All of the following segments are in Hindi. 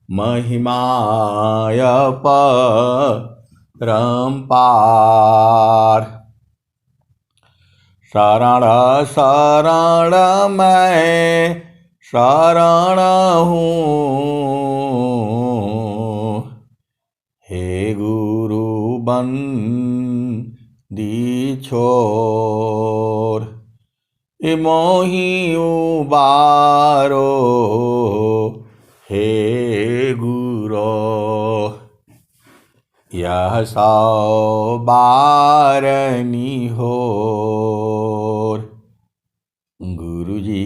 महिमाय परम्पार। शरण शरण मैं शरण हूँ, हे गुरु बंदी छोर। मोहि उबारो हे गुरो, यह 100 बारनी होर। गुरुजी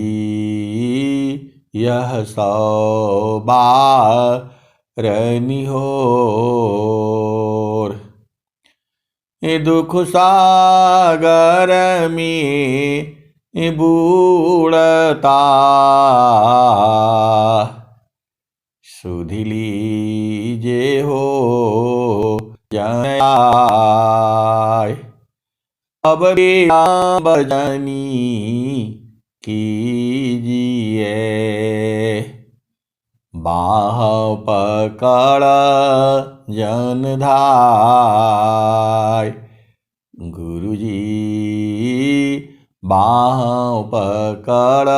यह 100 बारनी होर। दुख सागर में बूढ़ता, सुध लीजे हो जाय। अब बजनी कीजिए, बाह पकड़ जन धाय। गुरुजी बाह पकड़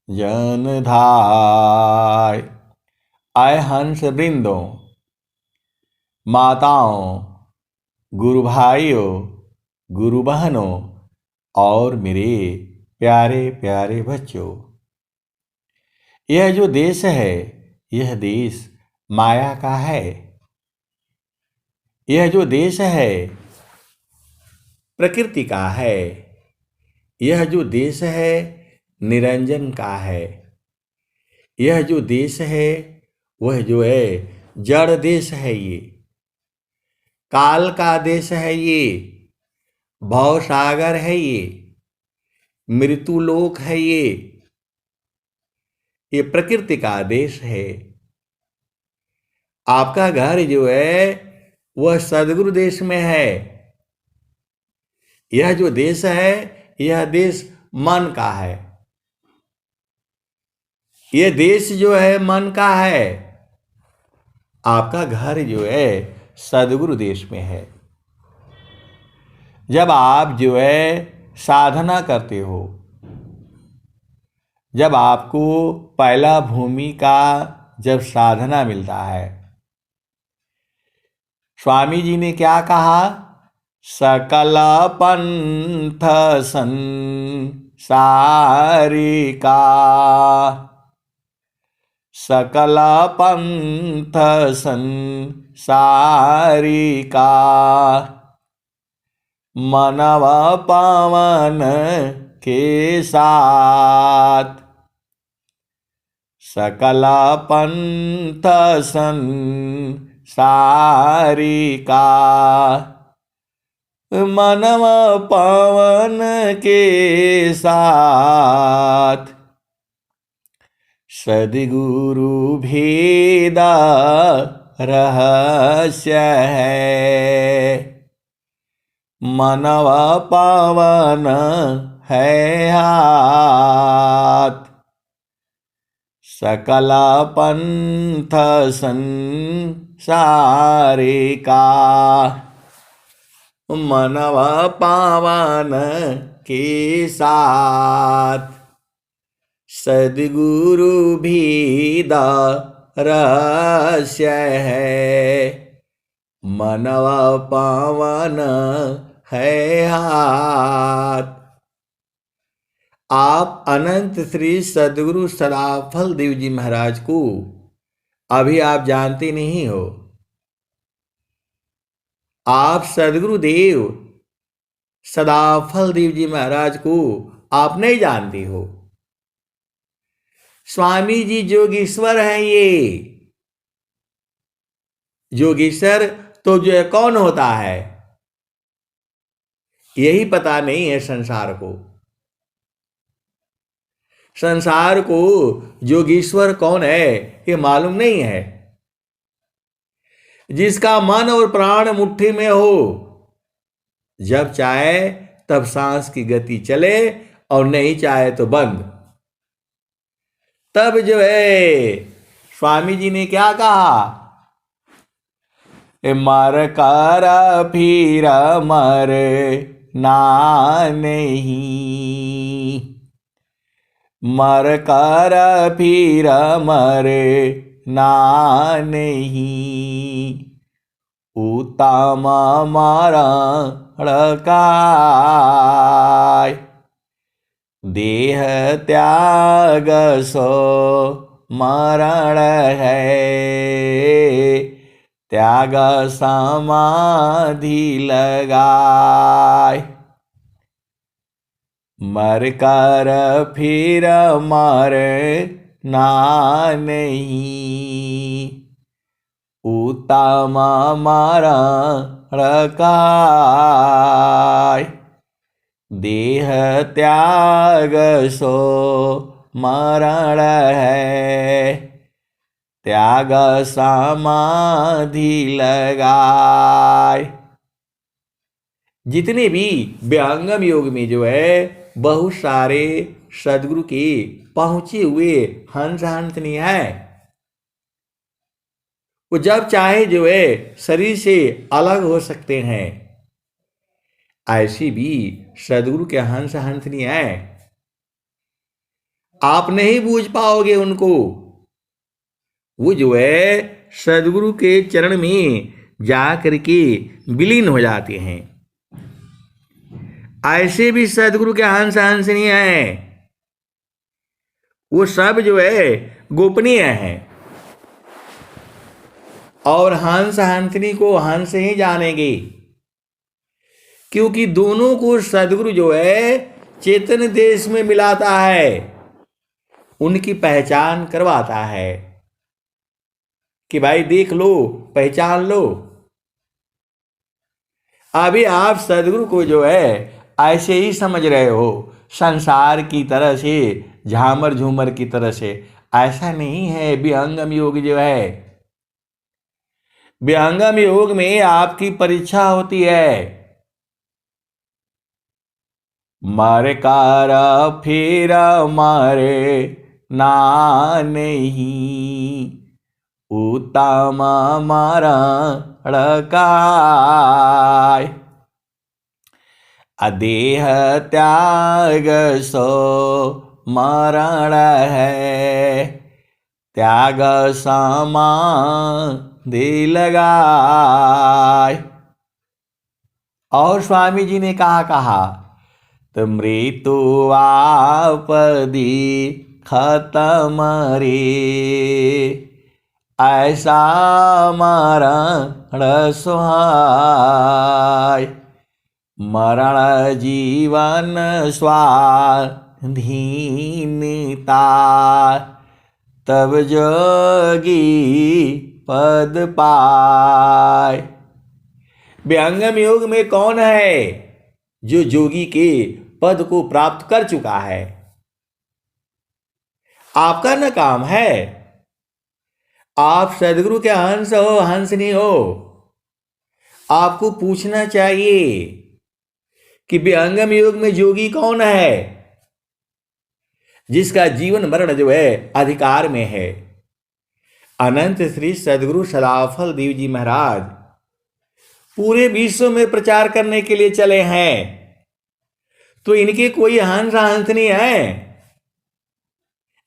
जन धाय। आए हंस वृंदों, माताओं, गुरु भाइयों, गुरु बहनों और मेरे प्यारे प्यारे बच्चों, यह जो देश है, यह देश माया का है। यह जो देश है प्रकृति का है। यह जो देश है निरंजन का है। यह जो देश है वह जो है जड़ देश है। ये काल का देश है। ये भव सागर है। ये मृत्यु लोक है। ये प्रकृति का देश है। आपका घर जो है वह सदगुरु देश में है। यह जो देश है यह देश मन का है। यह देश जो है मन का है। आपका घर जो है सदगुरु देश में है। जब आप जो है साधना करते हो, जब आपको पहला भूमि का जब साधना मिलता है, स्वामी जी ने क्या कहा? सकल पंथ संसारिका, सकल पंथ संसारिका, मनव पवन के साथ। सकल पंथ संसारिका, मनव पवन के साथ। सद्गुरु भेद रहस्य है, मनव पवन है हाथ। सकल पंथ संसारिका, मनव पावन के साथ। सद्गुरु भेद रहस्य है, मनव पावन है हाथ। आप अनंत श्री सद्गुरु सदाफल देव जी महाराज को अभी आप जानते नहीं हो। आप सद्गुरु देव सदाफल देव जी महाराज को आप नहीं जानते हो। स्वामी जी जोगेश्वर हैं। ये जोगेश्वर तो जो है कौन होता है यही पता नहीं है संसार को। संसार को जोगेश्वर कौन है ये मालूम नहीं है। जिसका मन और प्राण मुट्ठी में हो, जब चाहे तब सांस की गति चले और नहीं चाहे तो बंद। तब जो है स्वामी जी ने क्या कहा? मर कर फिर मर ना नहीं, मर कर फिर मर ना नहीं, उत्तम मरण काय, देह त्याग सो मरण है, त्याग समाधि लगाय, मर कर फिर मर ना नहीं, उत्तम मरण काय, देह त्याग सो मरण है, त्याग समाधि लगाय। जितने भी व्यंगम योग में जो है बहुत सारे सदगुरु के पहुंचे हुए हंस हंसनी है, वो जब चाहे जो है शरीर से अलग हो सकते हैं। ऐसी भी सदगुरु के हंस हंसनी है, आप नहीं बूझ पाओगे उनको। वो जो है सदगुरु के चरण में जा करके विलीन हो जाते हैं। ऐसे भी सदगुरु के हंस हंसनी है, वो सब जो है गोपनीय है, और हंस हंसनी को हंस ही जानेंगे, क्योंकि दोनों को सदगुरु जो है चेतन देश में मिलाता है, उनकी पहचान करवाता है कि भाई देख लो, पहचान लो। अभी आप सदगुरु को जो है ऐसे ही समझ रहे हो, संसार की तरह से, झामर झूमर की तरह से। ऐसा नहीं है। विहंगम योग जो है, विहंगम योग में आपकी परीक्षा होती है। मर कर फिर मरे ना नहीं, उत्तम मरण काय, अदेह त्याग सो मरण है, त्याग समाधि लगाय। और स्वामी जी ने कहा तो मृत्यु आपदी खत्म रे, ऐसा मरण सुहाय, मरण जीवन स्वाधीनता, तब जोगी पद पाय। विहंगम योग में कौन है जो जोगी के पद को प्राप्त कर चुका है? आपका न काम है। आप सदगुरु के हंस हो, हंसनी हो। आपको पूछना चाहिए कि विहंगम योग में जोगी कौन है, जिसका जीवन मरण जो है अधिकार में है। अनंत श्री सदगुरु सदाफल देव जी महाराज पूरे विश्व में प्रचार करने के लिए चले हैं, तो इनके कोई हंस हंसनी है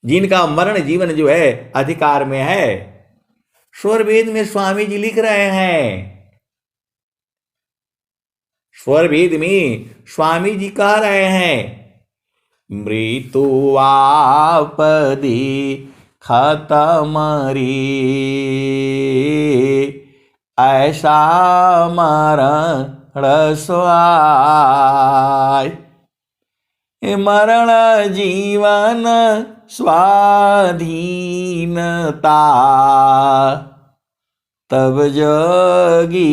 जिनका मरण जीवन जो है अधिकार में है। स्वर वेद में स्वामी जी लिख रहे हैं, स्वर वेद में स्वामी जी कह रहे हैं, मृत्यु आपदी खत्म रे, ऐसा मरण सुहाय, मरण जीवन स्वाधीनता, तब जोगी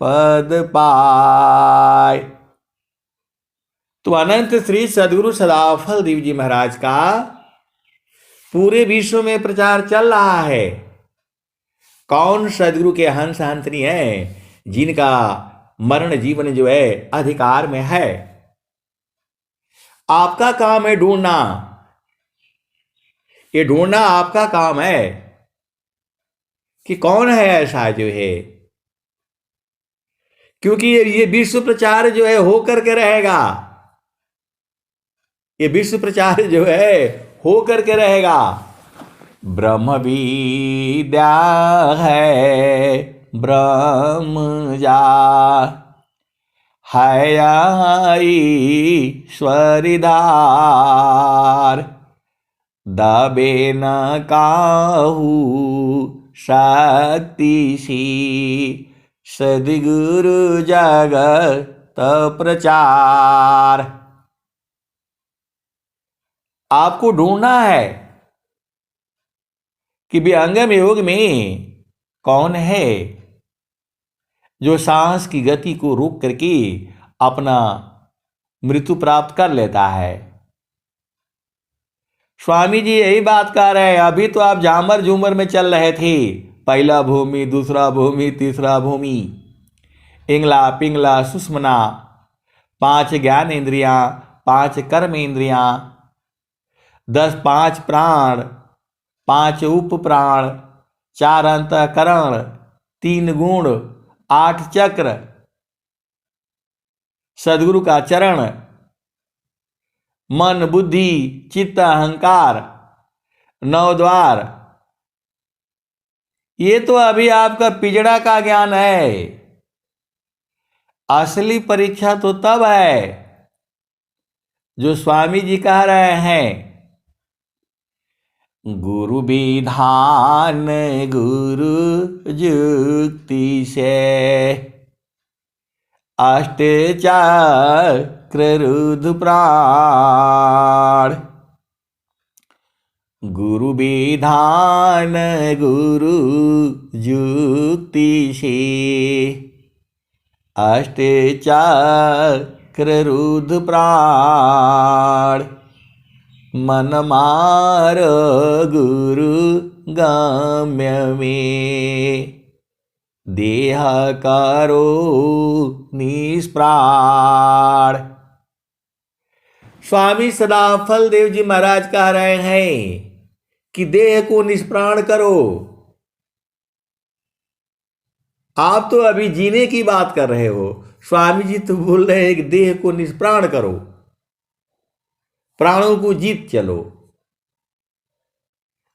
पद पाय। तो अनंत श्री सदगुरु सदाफल देव जी महाराज का पूरे विश्व में प्रचार चल रहा है। कौन सदगुरु के हंस हंसनी है जिनका मरण जीवन जो है अधिकार में है। आपका काम है ढूंढना ये ढूंढना आपका काम है कि कौन है ऐसा जो है, क्योंकि ये विश्व प्रचार जो है हो करके रहेगा। ये विश्व प्रचार जो है हो करके रहेगा। ब्रह्म विद्या है ब्रह्म जा है ईश्वरिदार, दबे न काहू शक्ति सी सद्गुरु जगत प्रचार। आपको ढूंढना है कि विहंगम योग में कौन है जो सांस की गति को रोक करके अपना मृत्यु प्राप्त कर लेता है। स्वामी जी यही बात कह रहे हैं। अभी तो आप झामर झूमर में चल रहे थे, पहला भूमि, दूसरा भूमि, तीसरा भूमि, इंगला पिंगला सुषमना, 5 ज्ञान इंद्रियां, 5 कर्म इंद्रियां, 5 प्राण, 5 उप प्राण, 4 अंतःकरण, 3 गुण, 8 चक्र, सदगुरु का चरण, मन बुद्धि चित्त अहंकार, 9 द्वार। ये तो अभी आपका पिजड़ा का ज्ञान है। असली परीक्षा तो तब है जो स्वामी जी कह रहे हैं, गुरु विधान गुरु युक्ति से अष्ट चक्र रुद्र प्राण। गुरु विधान गुरु युक्ति से अष्ट चक्र रुद्र प्राण। मन मार गुरु गम्य में देह करो निष्प्राण। स्वामी सदाफल देव जी महाराज कह रहे हैं कि देह को निष्प्राण करो। आप तो अभी जीने की बात कर रहे हो, स्वामी जी तो बोल रहे हैं कि देह को निष्प्राण करो, प्राणों को जीत चलो।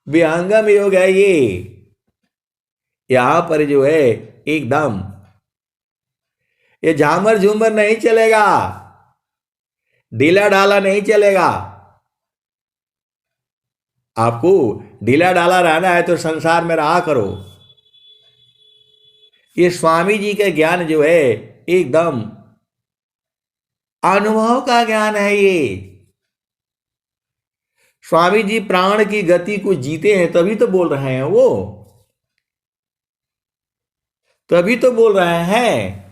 विहंगम योग है ये। यहां पर जो है एकदम ये झामर झूमर नहीं चलेगा, ढीला ढाला नहीं चलेगा। आपको ढीला ढाला रहना है तो संसार में रहा करो। ये स्वामी जी का ज्ञान जो है एकदम अनुभव का ज्ञान है। ये स्वामी जी प्राण की गति को जीते हैं तभी तो बोल रहे हैं, वो तभी तो बोल रहे हैं।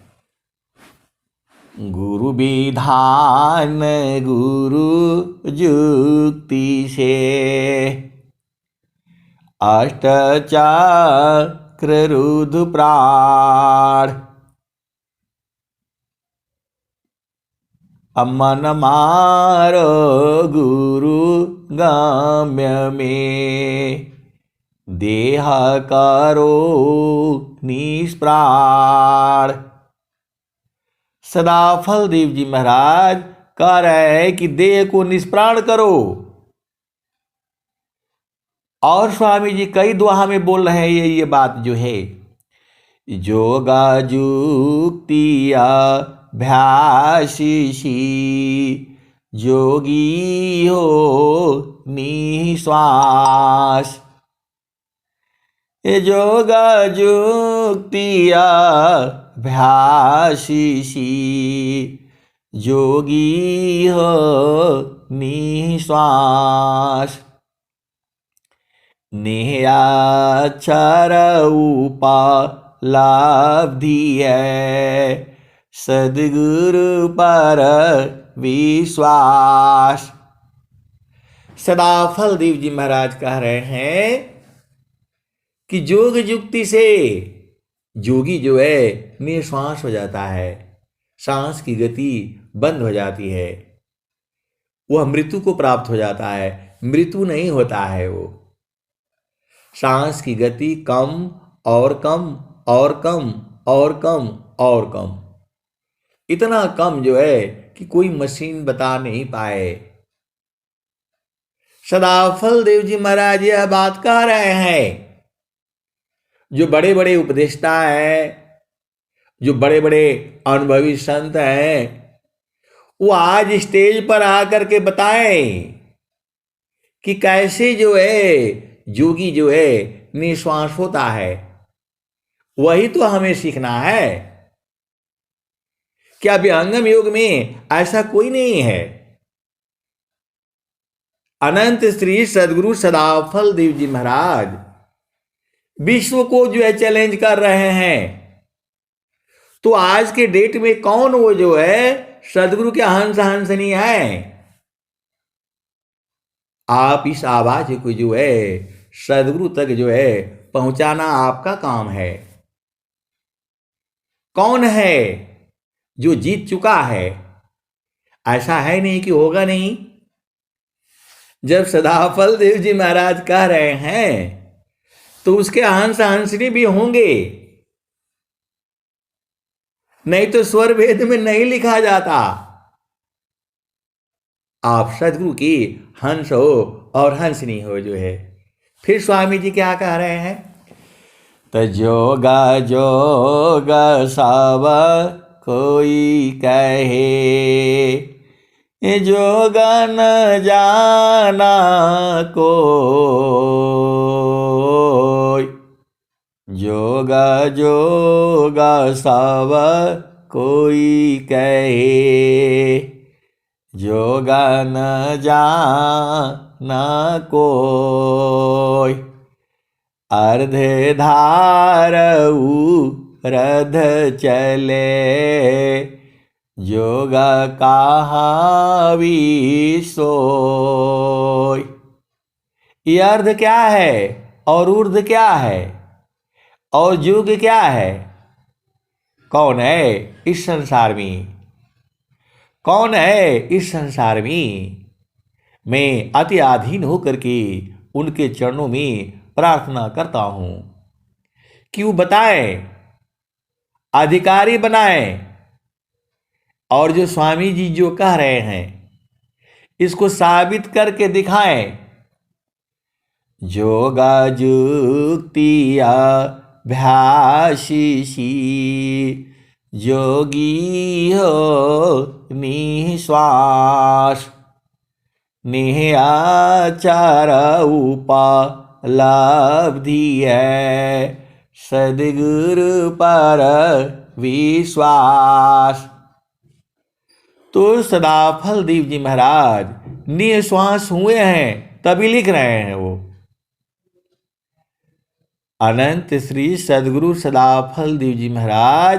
गुरु विधान गुरु युक्ति से अष्ट चक्र रुद्र प्राण। मन मारो गुरु गम्य में देह करो निष्प्राण। सदाफल देव जी महाराज कह रहे हैं कि देह को निष्प्राण करो। और स्वामी जी कई दोहा में बोल रहे हैं ये बात जो है, योगा युक्ति अभ्यासी योगी हो निश्वास। योगा युक्ति अभ्यासी योगी हो निश्वास। निराक्षर उपलब्धि है सद्गुरु पर विश्वास। सदाफल देव जी महाराज कह रहे हैं कि योग युक्ति से योगी जो है निश्वास हो जाता है, सांस की गति बंद हो जाती है, वह मृत्यु को प्राप्त हो जाता है। मृत्यु नहीं होता है। वो सांस की गति कम और कम और कम और कम और कम, इतना कम जो है कि कोई मशीन बता नहीं पाए। सदाफल देव जी महाराज यह बात कह रहे हैं। जो बड़े बड़े उपदेष्टा हैं, जो बड़े बड़े अनुभवी संत हैं, वो आज स्टेज पर आकर के बताएं कि कैसे जो है योगी जो है निश्वास होता है। वही तो हमें सीखना है। क्या विहंगम योग में ऐसा कोई नहीं है? अनंत श्री सदगुरु सदाफल देव जी महाराज विश्व को जो है चैलेंज कर रहे हैं। तो आज के डेट में कौन वो जो है सदगुरु के हंस हंसनी है? आप इस आवाज को जो है सदगुरु तक जो है पहुंचाना आपका काम है। कौन है जो जीत चुका है? ऐसा है नहीं कि होगा नहीं। जब सदाफल देव जी महाराज कह रहे हैं तो उसके हंस हंसनी भी होंगे, नहीं तो स्वर वेद में नहीं लिखा जाता। आप सदगुरु की हंस हो और हंसनी हो जो है। फिर स्वामी जी क्या कह रहे हैं? तो जोगा जोगा सब कोई कहे, जोगा न जाना कोई। जोगा जोगा सब कोई कहे, जोगा न जाना कोई। अर्ध धारऊ रध चले, जोगा कहाँ सोय। ये अर्ध क्या है और ऊर्ध्व क्या है और युग क्या है? कौन है इस संसार में? कौन है इस संसार में? मैं अति अधीन होकर के उनके चरणों में प्रार्थना करता हूं कि वो बताएं, अधिकारी बनाएं, और जो स्वामी जी जो कह रहे हैं इसको साबित करके दिखाएं। जोगा जुक्तिया भ्याशिषी, जोगी हो निश्वास। निहाचार उपलब्धि है, सदगुरु पर विश्वास। तो सदाफल देव जी महाराज निश्वास हुए हैं तभी लिख रहे हैं वो। अनंत श्री सदगुरु सदाफल देव जी महाराज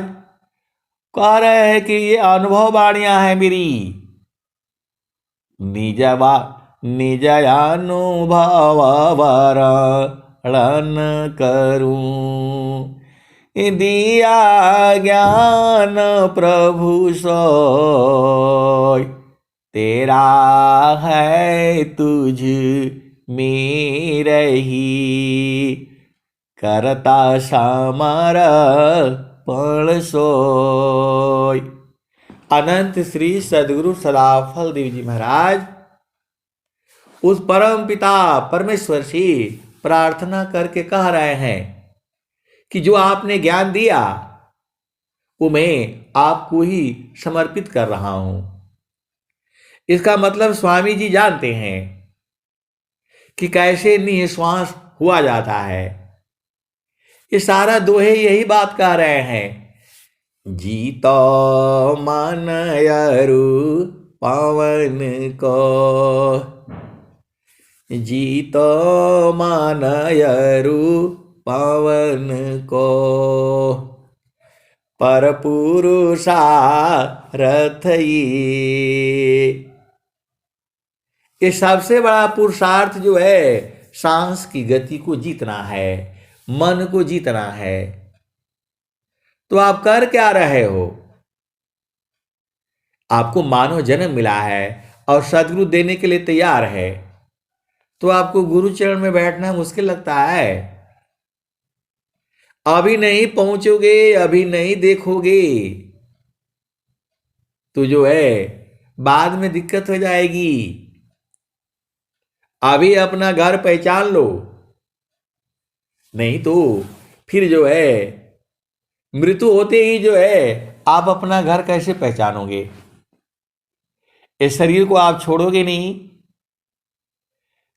कह रहे हैं कि ये अनुभव वाणियां हैं मेरी। निज अनुभव वर्णन करूं, दिया ज्ञान प्रभु सोय। तेरा है तुझ में रही, करता समर्पण सोय। अनंत श्री सदगुरु सदाफल देव जी महाराज उस परम पिता परमेश्वर से प्रार्थना करके कह रहे हैं कि जो आपने ज्ञान दिया वो मैं आपको ही समर्पित कर रहा हूं। इसका मतलब स्वामी जी जानते हैं कि कैसे निश्वास हुआ जाता है। ये सारा दोहे यही बात कह रहे हैं। जीतो मन अरु पवन को, जीतो मन अरु पवन को। पर पुरुषार्थ ये सबसे बड़ा पुरुषार्थ जो है सांस की गति को जीतना है, मन को जीतना है। तो आप कर क्या रहे हो? आपको मानव जन्म मिला है और सदगुरु देने के लिए तैयार है। तो आपको गुरु चरण में बैठना मुश्किल लगता है। अभी नहीं पहुंचोगे, अभी नहीं देखोगे तो जो है बाद में दिक्कत हो जाएगी। अभी अपना घर पहचान लो, नहीं तो फिर जो है मृत्यु होते ही जो है आप अपना घर कैसे पहचानोगे। इस शरीर को आप छोड़ोगे नहीं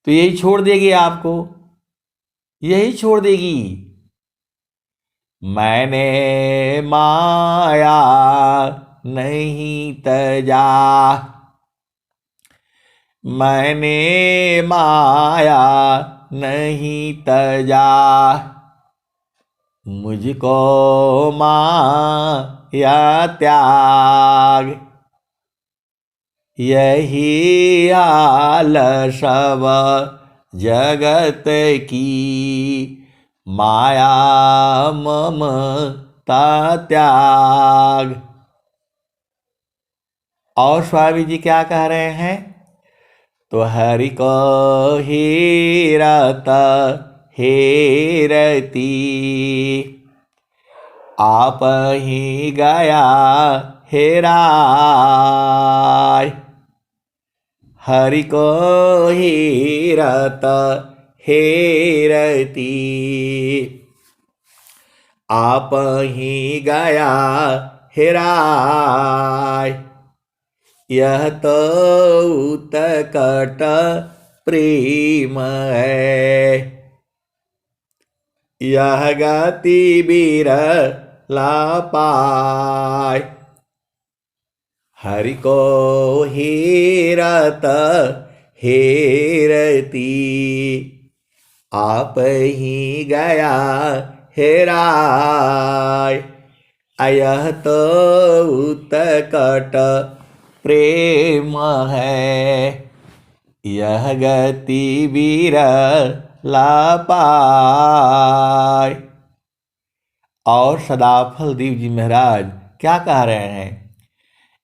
तो यही छोड़ देगी आपको, यही छोड़ देगी। मैंने माया नहीं तजा, मैंने माया नहीं तजा, मुझको माया त्याग। यही हाल सब जगत की, माया ममता त्याग। और स्वामी जी क्या कह रहे हैं? तो हरि को हेरत हेरती, आप ही गया हेराय। हरि को हेरत हेरती, आप ही गया हेराय। यह तो उत्कट प्रेम है, यह गति बिरला पाय। हरि को हेरत हेरती, आप ही गया हेराय। यह तो उत्कट प्रेम है, यह गति बिरला पाय। और सदाफल देव जी महाराज क्या कह रहे हैं?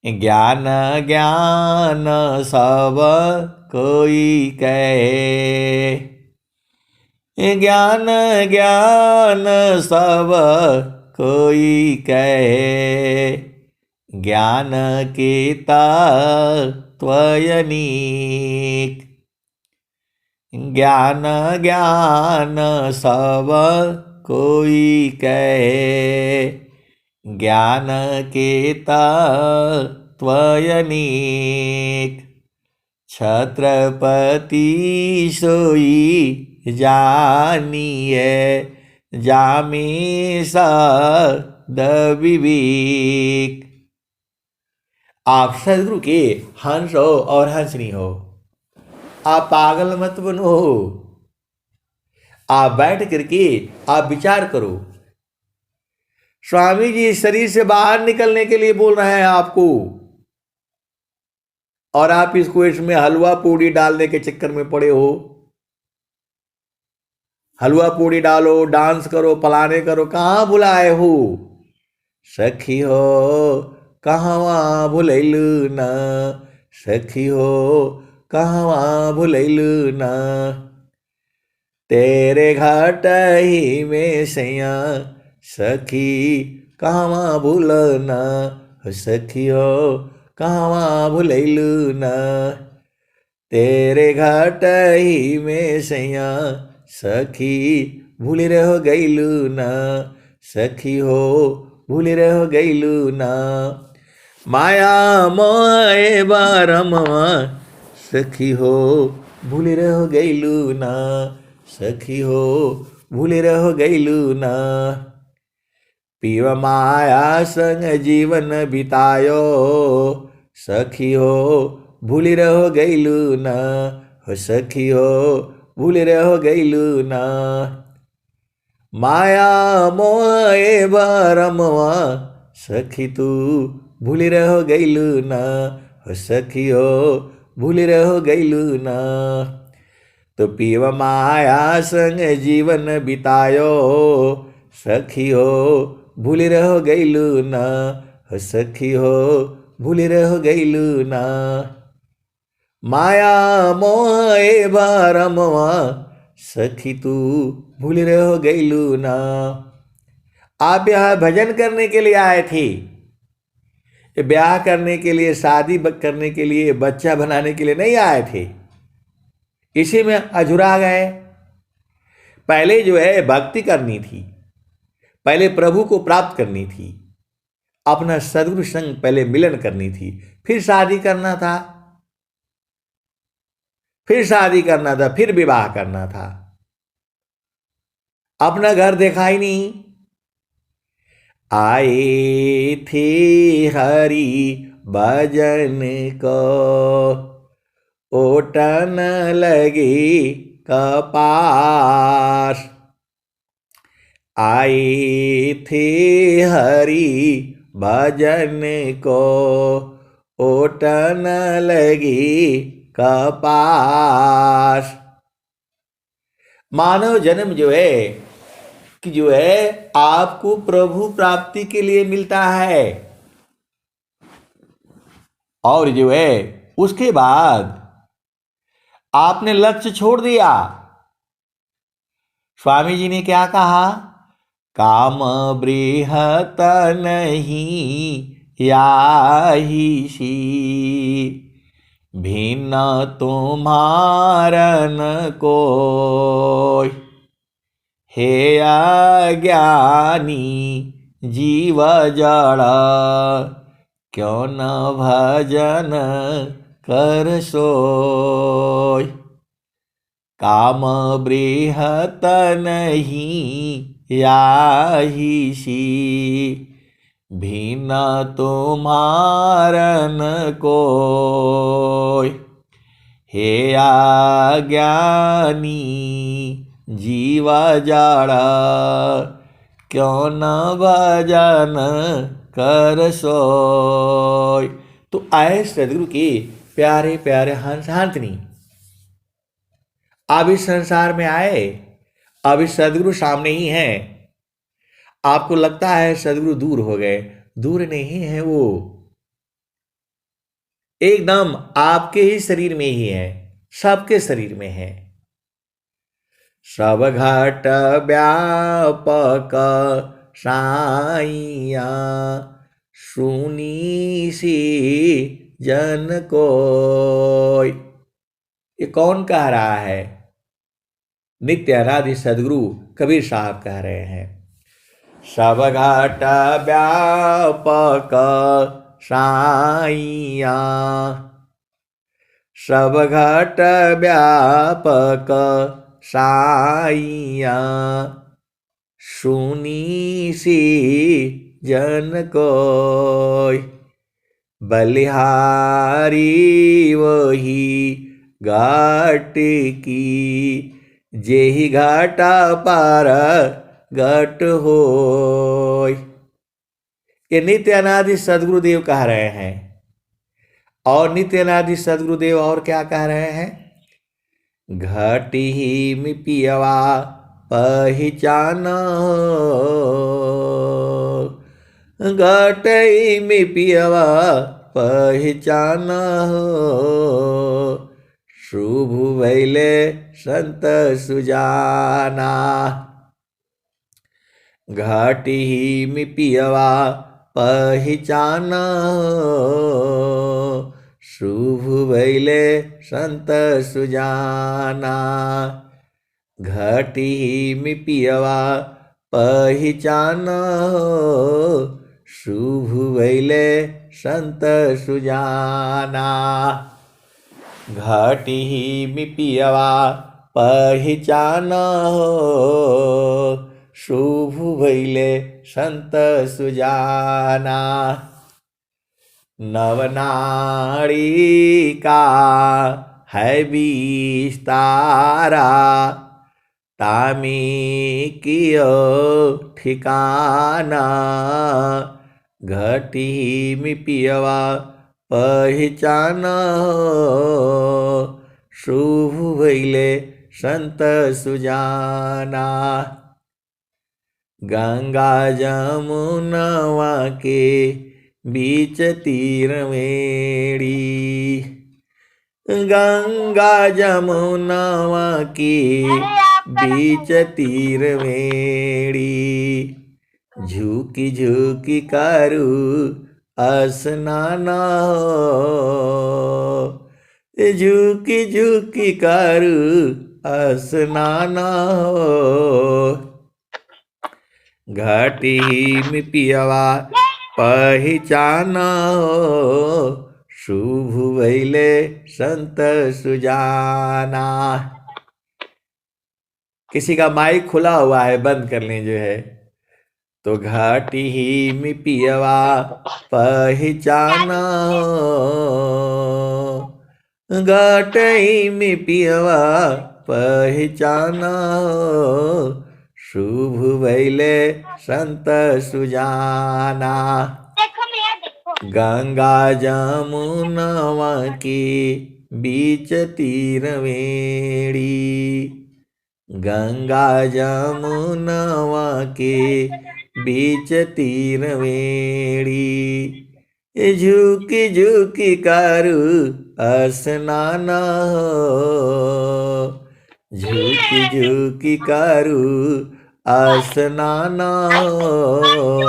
ज्ञान ज्ञान सब कोई कहे, ज्ञान ज्ञान सब कोई कहे, ज्ञान के तत्वयनीक। ज्ञान ज्ञान सब कोई कहे, ज्ञान के तत्वयनीक। छत्रपति सोई जानिए, जामे सद विवेक। आप सदगुरु के हंस हो और हंसनी हो, आप पागल मत बनो। आप बैठ करके आप विचार करो। स्वामी जी इस शरीर से बाहर निकलने के लिए बोल रहे हैं आपको, और आप इसको इसमें हलवा पूड़ी डालने के चक्कर में पड़े हो। हलवा पूड़ी डालो, डांस करो, पलाने करो, कहाँ भुलाए हो? सखी हो कहवा भुलैलू ना, सखी हो कहवा भुलैलू ना। तेरे घाट ही में सैया, सखी कहवा भूलना। सखी हो कहवा भुलैलू ना, तेरे घाट ही में सैया, सखी भूल रह गईलू ना। सखी हो भूल रह गईलू ना। माया मोहे बारमवा, सखी हो भूल रह गईलू ना। सखी हो भूल रह गईलू ना। पीव माया संग जीवन बितायो, सखी हो भूल रह गईलू ना। सखी हो भूल रह गईलू ना। माया मोहे बारमवा, सखी तू भूल रह गईलू ना। सखी हो भूल रह गईलू ना। तो पीव माया संग जीवन बितायो, सखी हो भूल रह गईलू ना। सखी हो भूल रह गईलू ना। माया मोह ए भरमवा सखी तू भूल रहो गईलू ना। आप यहाँ भजन करने के लिए आए थे, ब्याह करने के लिए, शादी करने के लिए, बच्चा बनाने के लिए नहीं आए थे। इसी में अझुरा गए। पहले जो है भक्ति करनी थी, पहले प्रभु को प्राप्त करनी थी, अपना सद्गुरु संग पहले मिलन करनी थी, फिर शादी करना था, फिर शादी करना था, फिर विवाह करना था। अपना घर देखा ही नहीं। आए थे हरि भजन को ओटन लगे कपास। आए थे हरि भजन को ओटन लगे कपास। मानव जन्म जो है कि जो है आपको प्रभु प्राप्ति के लिए मिलता है, और जो है उसके बाद आपने लक्ष्य छोड़ दिया। स्वामी जी ने क्या कहा? काम बृहत नहीं याही सी, भिन्न तुम्हारन कोय। हे अज्ञानी जीव जड़, क्यों न भजन कर सोय। काम बृहत नहीं याही सी, भिन्न तुम्हारन कोय। हे अज्ञानी जीव जड़, क्यों न भजन कर सोय। तो आए सदगुरु के प्यारे प्यारे हंस हाथनी, आप इस संसार में आए, अब इस सदगुरु सामने ही हैं। आपको लगता है सदगुरु दूर हो गए, दूर नहीं है, वो एकदम आपके ही शरीर में ही है, सबके शरीर में है। सब घट व्यापक साइया, सुनी सी जन कोय। ये कौन कह रहा है? नित्य अनादि सदगुरु कबीर साहब कह रहे हैं। सब घट व्यापक साइया, सब घट व्यापक साइया, सुनी सी जन कोय। बलिहारी वही घाट की, जेहि घाटा पार घट होय। ये नित्य अनादि सदगुरुदेव कह रहे हैं। और नित्य अनादि सदगुरुदेव और क्या कह रहे हैं? घट ही में पियवा पहचान, घट ही में पियवा पहचान। शुभ भैले संत सुजाना, घट ही में पियवा पहचान। शुभ भैले संत सुजाना, घट ही में पियवा पहचान। शुभ भैले संत सुजाना, घट ही में पियवा पहचान। शुभ भैले संत सुजाना। नवनाड़ी का है विस्तारा, तामी कियो ठिकाना। घट ही में पियवा पहचान। शुभ भैले संत सुजाना। गंगा जमुनवा के बीच तीर मेड़ी, गंगा जमुनावा की बीच तीर मेरी, झुकी झुकी करू स्नाना हो, झुकी झुकी करू स्नाना हो। घाटी में पियवा पहचाना हो, शुभ भैले संत सुजाना। किसी का माइक खुला हुआ है, बंद कर लें जो है। तो घाटी ही में पियवा पहचाना हो, घाटी में पियवा पहचाना हो, शुभ भैले संत सुजाना। गंगा जमुनावा की बीच तीर मेरी, गंगा जमुनावा के बीच तीर मेरी, झुकी झुकी करू स्नाना हो, झुकी झुकी करू स्नाना हो।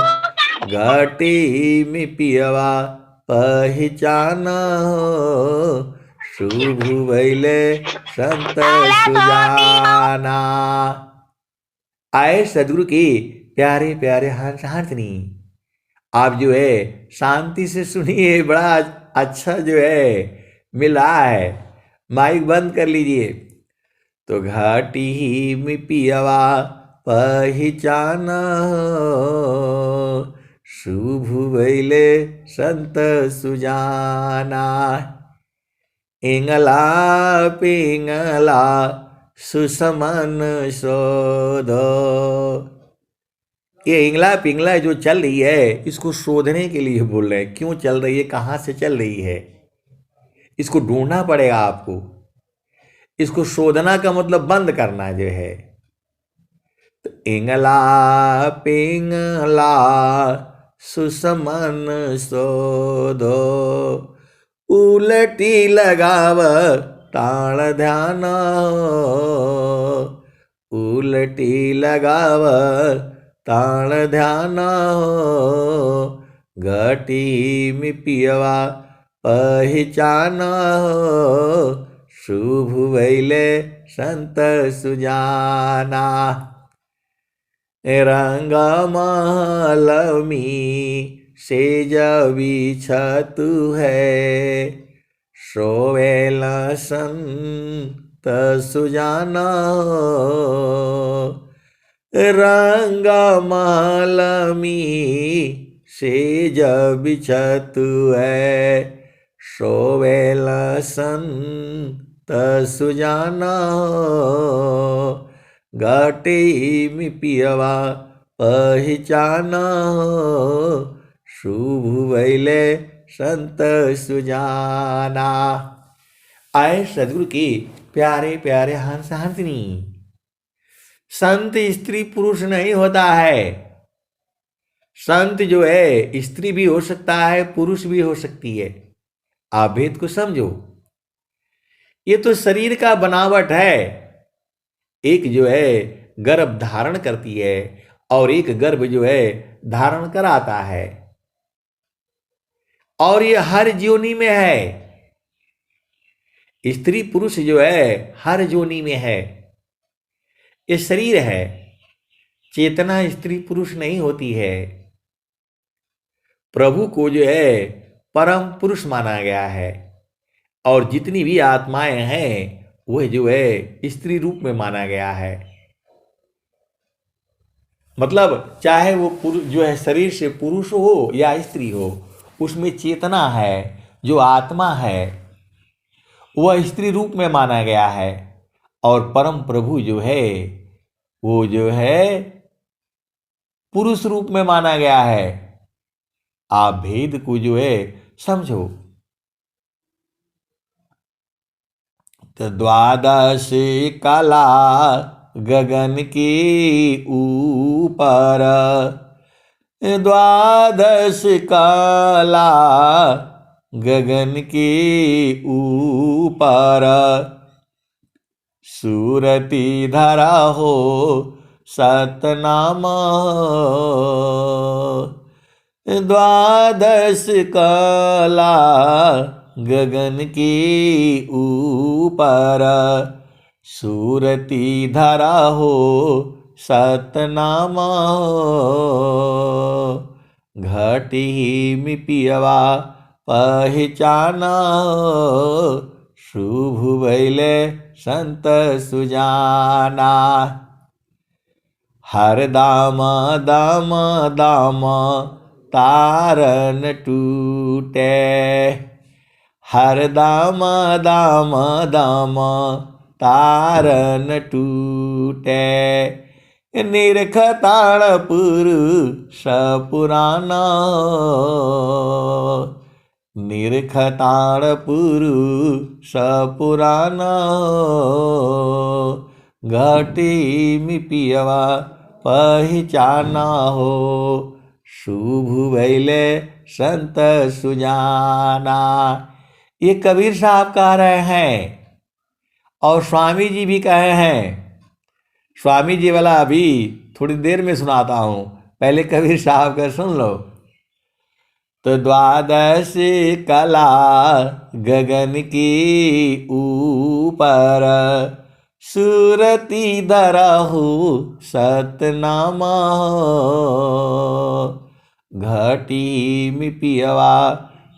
घाटी में पियवा पहचाना हो, शुभ भैले संत सुजाना। आए सदगुरु की प्यारे प्यारे हंस हंसनी, आप जो है शांति से सुनिए, बड़ा अच्छा जो है मिला है। माइक बंद कर लीजिए। तो घाटी ही में पियवा पहचाना हो, शुभ भैले संत सुजाना। इंगला पिंगला सुसमन शोधो, ये इंगला पिंगला जो चल रही है, इसको शोधने के लिए बोल रहे हैं। क्यों चल रही है, कहाँ से चल रही है, इसको ढूंढना पड़ेगा आपको। इसको शोधना का मतलब बंद करना जो है। तो इंगला पिंगला सुसमन शोधो, उलटी लगाव ताण ध्यान हो, उलटी लगाव ताण ध्यान हो। घाटी में पियवा पहचाना हो, शुभ भैले संत सुजाना। रंग महलमी सेज बिछतु है, सोवेल संत सुजाना हो। रंग महलमी सेज बिछतु है, सोवेल संत सुजाना हो। घाटी में पियवा पहचाना हो, शुभ भैले संत सुजाना। आए सदगुरु की प्यारे प्यारे हंस हंसनी, संत स्त्री पुरुष नहीं होता है। संत जो है स्त्री भी हो सकता है, पुरुष भी हो सकती है। आप भेद को समझो। ये तो शरीर का बनावट है। एक जो है गर्भ धारण करती है और एक गर्भ जो है धारण कराता है, और ये हर योनि में है। स्त्री पुरुष जो है हर योनि में है। ये शरीर है, चेतना स्त्री पुरुष नहीं होती है। प्रभु को जो है परम पुरुष माना गया है, और जितनी भी आत्माएं हैं वह जो है स्त्री रूप में माना गया है। मतलब चाहे वो पुरुष जो है शरीर से पुरुष हो या स्त्री हो, उसमें चेतना है, जो आत्मा है वह स्त्री रूप में माना गया है, और परम प्रभु जो है वो जो है पुरुष रूप में माना गया है। आप भेद को जो है समझो। तो द्वादश कला गगन के ऊपर, द्वादश कला गगन के ऊपर सूरती धरा हो सतनामा। द्वादश कला गगन के ऊपर सूरती धरा हो सतनामा। घटी में पियवा पहचाना शुभ भैले संत सुजाना। हर दाम दाम दाम तारन टूटे। हर दाम दाम दाम तारन टूटे। निरखताण पुरुष पुराना। निरखताण पुरुष पुराना। घटी में पियवा पहचाना हो शुभ भैले संत सुजाना। ये कबीर साहब कह रहे हैं और स्वामी जी भी कहे हैं। स्वामी जी वाला अभी थोड़ी देर में सुनाता हूँ, पहले कबीर साहब का सुन लो। तो द्वादश कला गगन की ऊपर सूरती धरहु सतनामा। घटी में पियवा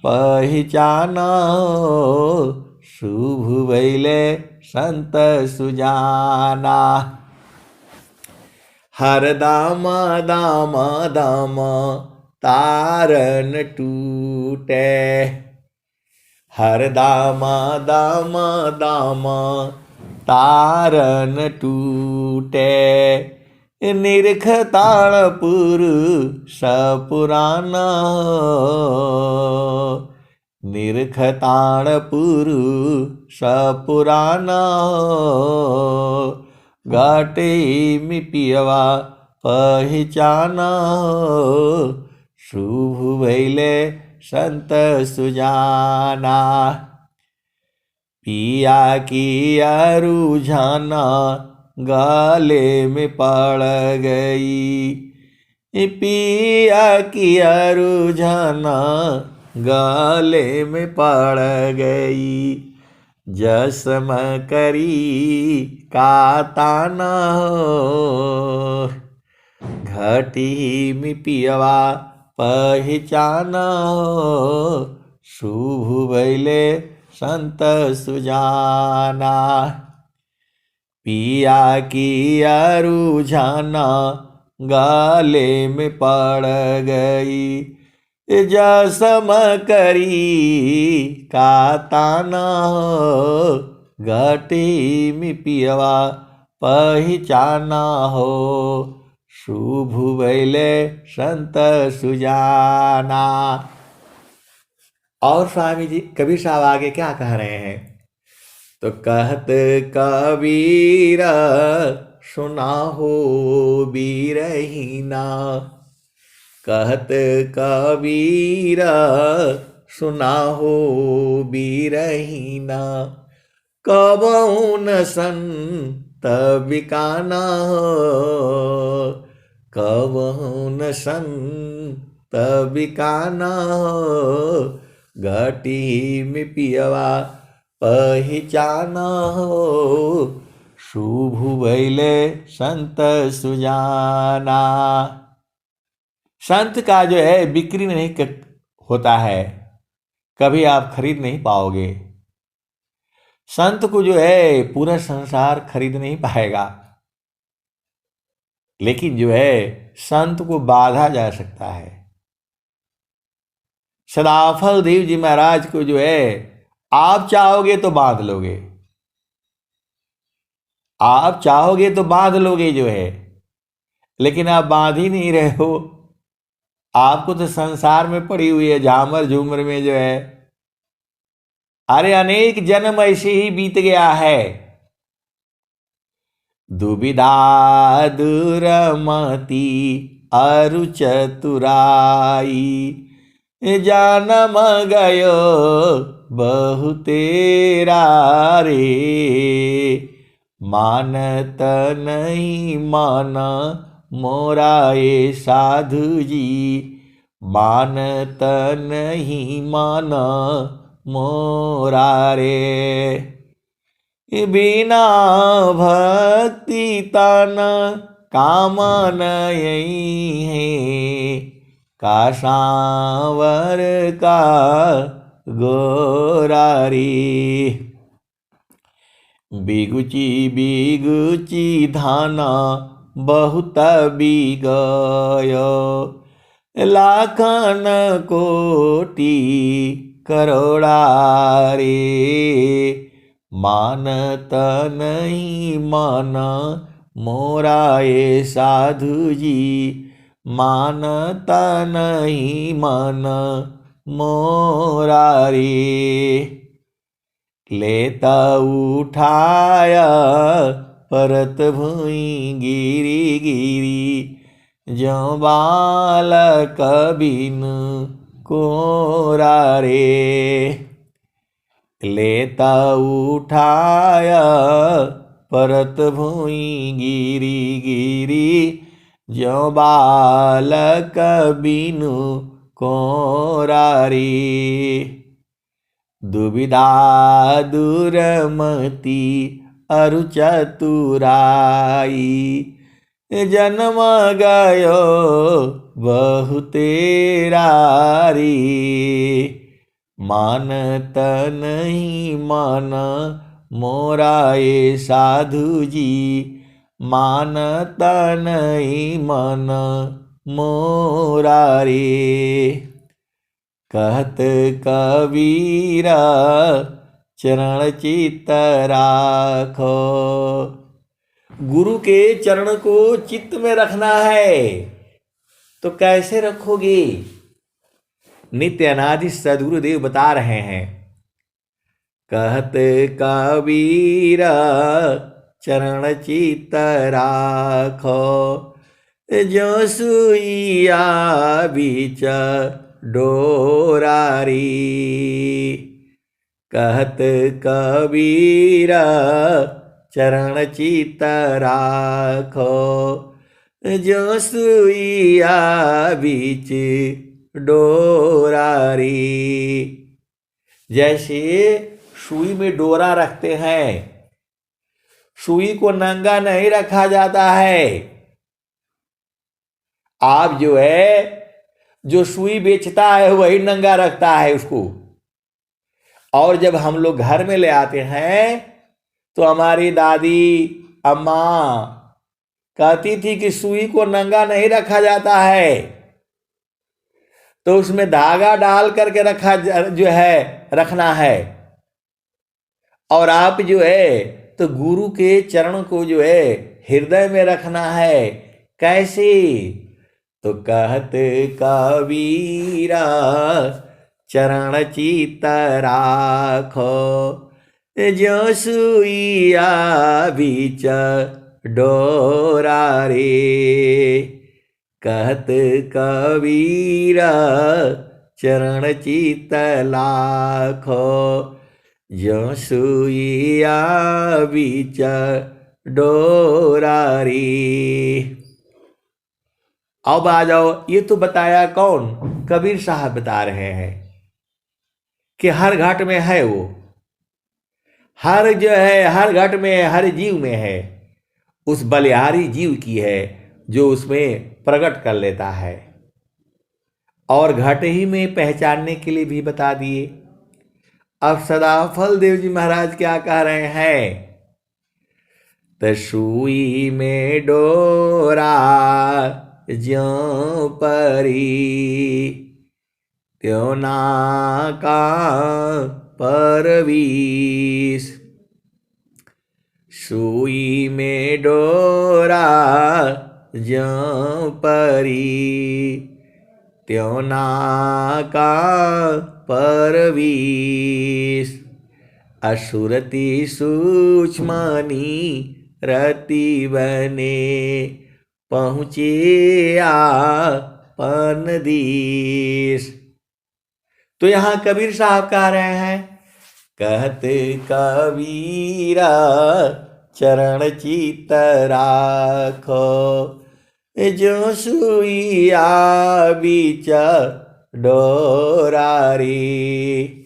पहचाना शुभ भैले संत सुजाना। हर दाम दाम दाम तारन टूटे। हर दाम दाम दाम तारन टूटे। निरखताण पुरुष पुराना। निरखताण पुरुष पुराना। घाटे में पियवा पहचाना शुभ भैले संत सुजाना। पिया की रुझाना गाले में पड़ गई। पिया की रुझाना गाले में पड़ गई। जसम करी का ताना हो। घटी में पियवा पहचाना हो शुभ भैले संत सुजाना। पिया की रुझाना गाले में पड़ गई। जसम करी का ताना हो। घटी में पियवा पहचाना हो शुभ भैले संत सुजाना। और स्वामी जी कबीर साहब आगे क्या कह रहे हैं? तो कहत कबीर सुना हो बीरहीना। कहत कबीर सुना हो बीरहीना। कबहु न संत बिकाना हो। कबहु न संत बिकाना हो। घटी में पियवा पहचाना हो शुभ भैले संत सुजाना। संत का जो है बिक्री नहीं होता है, कभी आप खरीद नहीं पाओगे। संत को जो है पूरा संसार खरीद नहीं पाएगा, लेकिन जो है संत को बांधा जा सकता है। सदाफल देव जी महाराज को जो है आप चाहोगे तो बांध लोगे। आप चाहोगे तो बांध लोगे जो है, लेकिन आप बांध ही नहीं रहे हो। आपको तो संसार में पड़ी हुई है झामर झूमर में जो है। अरे अनेक जन्म ऐसे ही बीत गया है। दुविधा दुरमति अरु चतुराई। जानम गयो बहु तेरा रे। मानत नहीं माना मोरा ये साधु जी, मानत नहीं माना मोरा रे। बिना भक्ति तन कामन यही है, का सांवर का गोरारी। बिगुची बिगुची धाना बहुत बिगयो, लाखन कोटि करोड़ा रे। मानत नहीं माना मोरा ये साधु जी, मानत नहीं माना मोरा रे। लेता उठाया परत भुई गिरी गिरी, जो बालक बिनु कोरा रे। लेता उठाया परत भुई गिरी गिरी, जो बालक बिनु कोरा रे। दुविधा दुरमति अरु चतुराई, जन्म गयो बहु तेरा रे। मानत नहीं माना मोरा ये साधु जी, मानत नहीं माना मोरा रे। कहत कबीरा चरण चित्त राखो, गुरु के चरण को चित्त में रखना है तो कैसे रखोगे? नित्य अनादि सद्गुरुदेव बता रहे हैं। कहत कबीरा चरण चित्त राखो, जो सुइया बीच डोरा रे। कहत कबीरा चरण चित्त राखो, जो सुइया बीच डोरा रे। जैसे सुई में डोरा रखते हैं, सुई को नंगा नहीं रखा जाता है। आप जो है, जो सुई बेचता है वही नंगा रखता है उसको। और जब हम लोग घर में ले आते हैं तो हमारी दादी अम्मा कहती थी कि सुई को नंगा नहीं रखा जाता है, तो उसमें धागा डाल करके रखा जो है रखना है। और आप जो है तो गुरु के चरण को जो है हृदय में रखना है। कैसे? तो कहत कबीरा चरण चित्त राखो, जो सुइया बीच डोरा रे। कहत कबीरा चरण चित्त लाखो, जो सुइया बीच डोरा रे। अब आ जाओ, ये तो बताया कौन? कबीर साहब बता रहे हैं कि हर घाट में है वो, हर जो है हर घट में हर जीव में है। उस बलिहारी जीव की है जो उसमें प्रकट कर लेता है। और घट ही में पहचानने के लिए भी बता दिए। अब सदाफल देव जी महाराज क्या कह रहे हैं? तसुई में डोरा ज्यों परी, त्यों नाका परवीस। सुई में डोरा ज्यों परी, त्यों नाका परवीस। असुरति सूक्ष्मनी रति बने, पहुँचे आपन देश। तो यहाँ कबीर साहब कह रहे हैं, कहते कबीरा चरण चित राखो, जो सुइया बीच डोरा रे,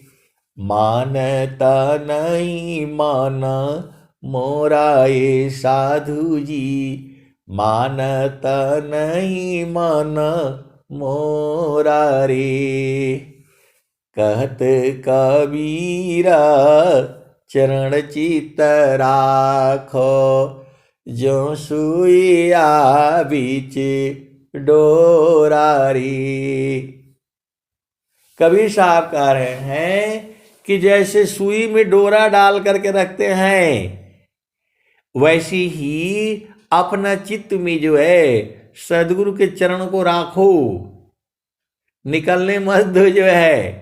मानता नहीं मान मोरा ये साधु जी, मानता नहीं मन मोरा रे। कहत कबीरा चरण चित राखो, जो सुइया बीच डोरा रे। कबीर साहब कह रहे हैं कि जैसे सुई में डोरा डाल करके रखते हैं, वैसी ही अपना चित्त में जो है सदगुरु के चरण को राखो, निकलने मत दो जो है।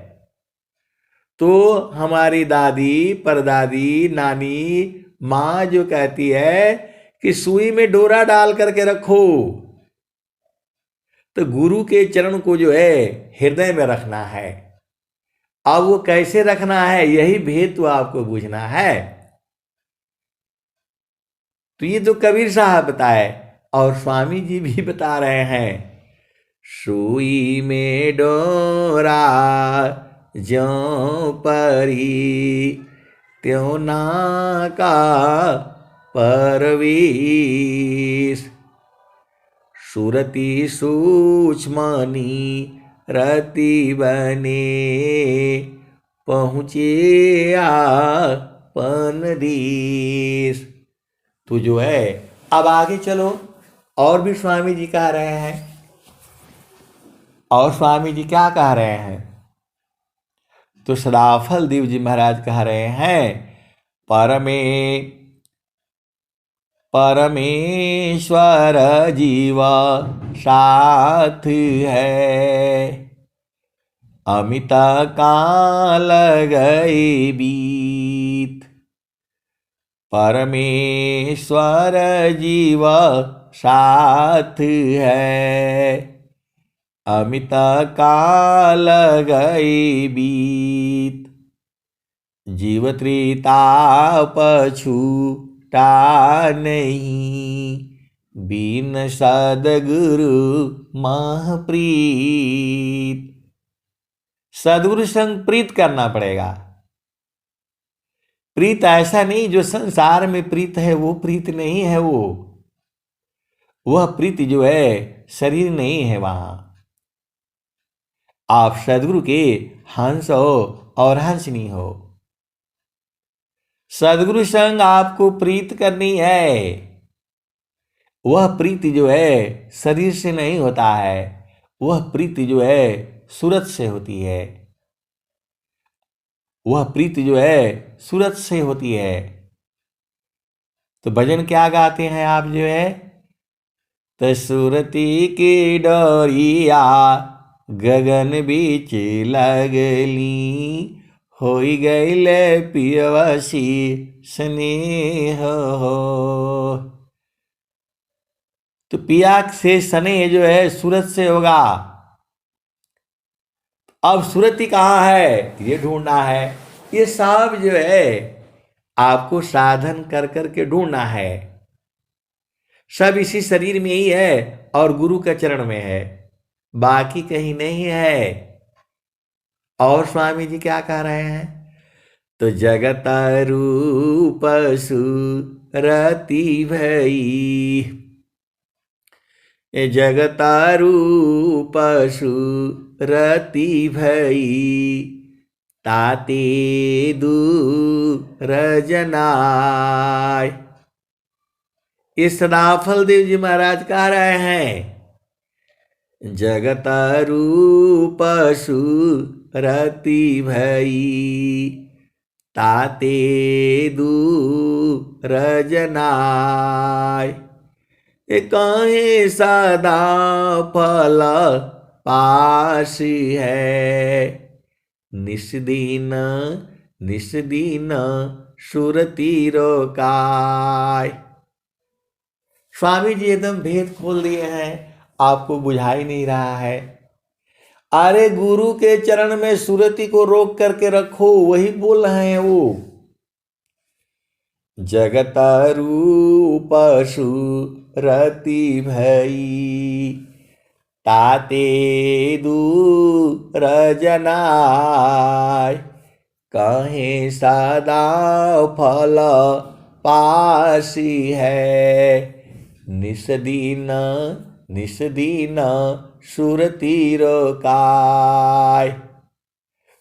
तो हमारी दादी परदादी नानी माँ जो कहती है कि सुई में डोरा डाल करके रखो, तो गुरु के चरण को जो है हृदय में रखना है। अब वो कैसे रखना है, यही भेद तो आपको बुझना है। तो ये तो कबीर साहब बताए और स्वामी जी भी बता रहे हैं, सुई में डोरा ज्यों परी, त्यों ना का परवीश, सुरति सूक्ष्मनी रति बने, पहुँचे आपन देश। तो जो है अब आगे चलो, और भी स्वामी जी कह रहे हैं। और स्वामी जी क्या कह रहे हैं, तो सदाफल देव जी महाराज कह रहे हैं, परमेश्वर जीवा साथ है, अमित काल गए बीत, परमेश्वर जीवा साथ है, अमित काल गए बीत, जीव त्रिताप छूटा नहीं, बिन सदगुरु महप्रीत। सदगुरु संग प्रीत करना पड़ेगा। प्रीत ऐसा नहीं जो संसार में प्रीत है वो प्रीत नहीं है, वह प्रीति जो है शरीर नहीं है। वहां आप सदगुरु के हंस हो और हंसनी हो। सदगुरु संग आपको प्रीत करनी है। वह प्रीति जो है शरीर से नहीं होता है, वह प्रीति जो है सूरत से होती है। वह प्रीति जो है सूरत से होती है। तो भजन क्या गाते हैं आप जो है, तो सूरती की डोरिया गगन बीच लगली, होई गईले पियवसी स्नेह हो। तो पिया से स्नेह जो है सूरत से होगा। अब सूरती कहाँ है ये ढूंढना है। ये सब जो है आपको साधन कर करके ढूंढना है। सब इसी शरीर में ही है और गुरु के चरण में है, बाकी कहीं नहीं है। और स्वामी जी क्या कह रहे हैं, तो जगत रूप सुरति भई, जगत रूप सुरति भई, ताते दूर जनाय। इस सदाफल देव जी महाराज कह रहे हैं, जगत रूप सुरति भई, ताते दूर जनाय। काहे सदा फल पास है, निस्दीन निस्दीन सुरति रोकाय। स्वामी जी एकदम भेद खोल दिए हैं, आपको बुझा ही नहीं रहा है। अरे गुरु के चरण में सुरति को रोक करके रखो, वही बोल रहे हैं वो। जगत रूप सुरति भई, ताते दूर जनाय, कहीं सदा फल पासी है, निस्दीन निस्दीन सुरति रोकाय।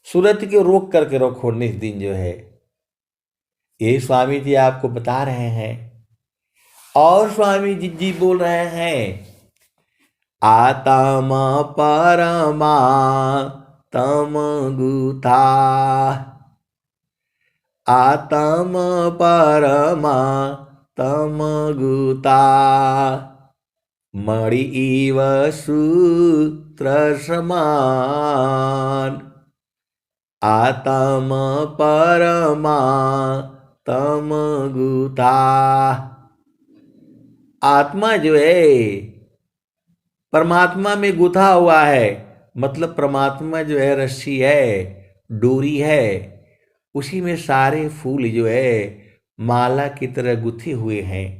सुरति को रोक करके रखो निस्दीन जो है, ये स्वामी जी आपको बता रहे हैं। और स्वामी जी बोल रहे हैं, आत्म परमा तम गुथा, आत्म परमा तम गुता, मणि इव सूत्र समान, आत्म परमा तम गुता। आत्मा जो है परमात्मा में गुथा हुआ है, मतलब परमात्मा जो है रस्सी है, डोरी है, उसी में सारे फूल जो है माला की तरह गुथे हुए हैं।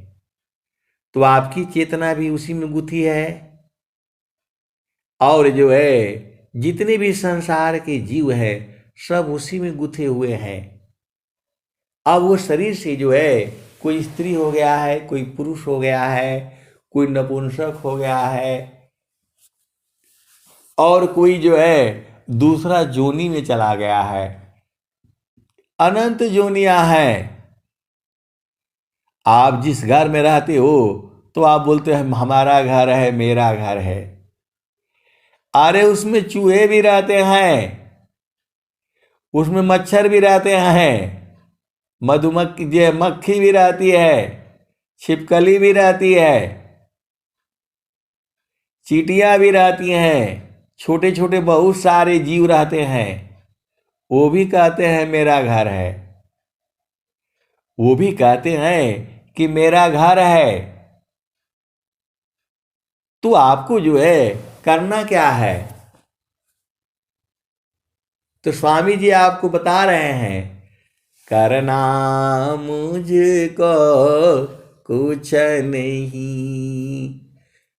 तो आपकी चेतना भी उसी में गुथी है, और जो है जितने भी संसार के जीव हैं सब उसी में गुथे हुए हैं। अब वो शरीर से जो है कोई स्त्री हो गया है, कोई पुरुष हो गया है, कोई नपुंसक हो गया है, और कोई जो है दूसरा जोनी में चला गया है। अनंत जोनियां हैं। आप जिस घर में रहते हो तो आप बोलते हैं हमारा घर है, मेरा घर है। अरे उसमें चूहे भी रहते हैं, उसमें मच्छर भी रहते हैं, मधुमक्खी मक्खी भी रहती है, छिपकली भी रहती है, चींटियां भी रहती हैं, छोटे छोटे बहुत सारे जीव रहते हैं। वो भी कहते हैं मेरा घर है, वो भी कहते हैं कि मेरा घर है। तो आपको जो है करना क्या है? तो स्वामी जी आपको बता रहे हैं, करना मुझको कुछ नहीं,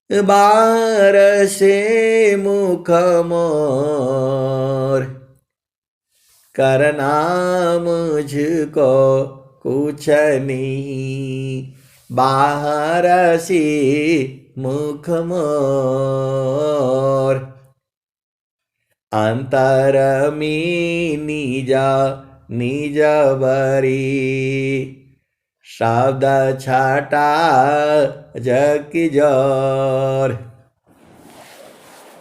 बार से मुख मोर, करना मुझको कुछ नहीं, बाहर से मुख मोर, अंतर में निजा निज बरी, शब्द छाटा जग जोर,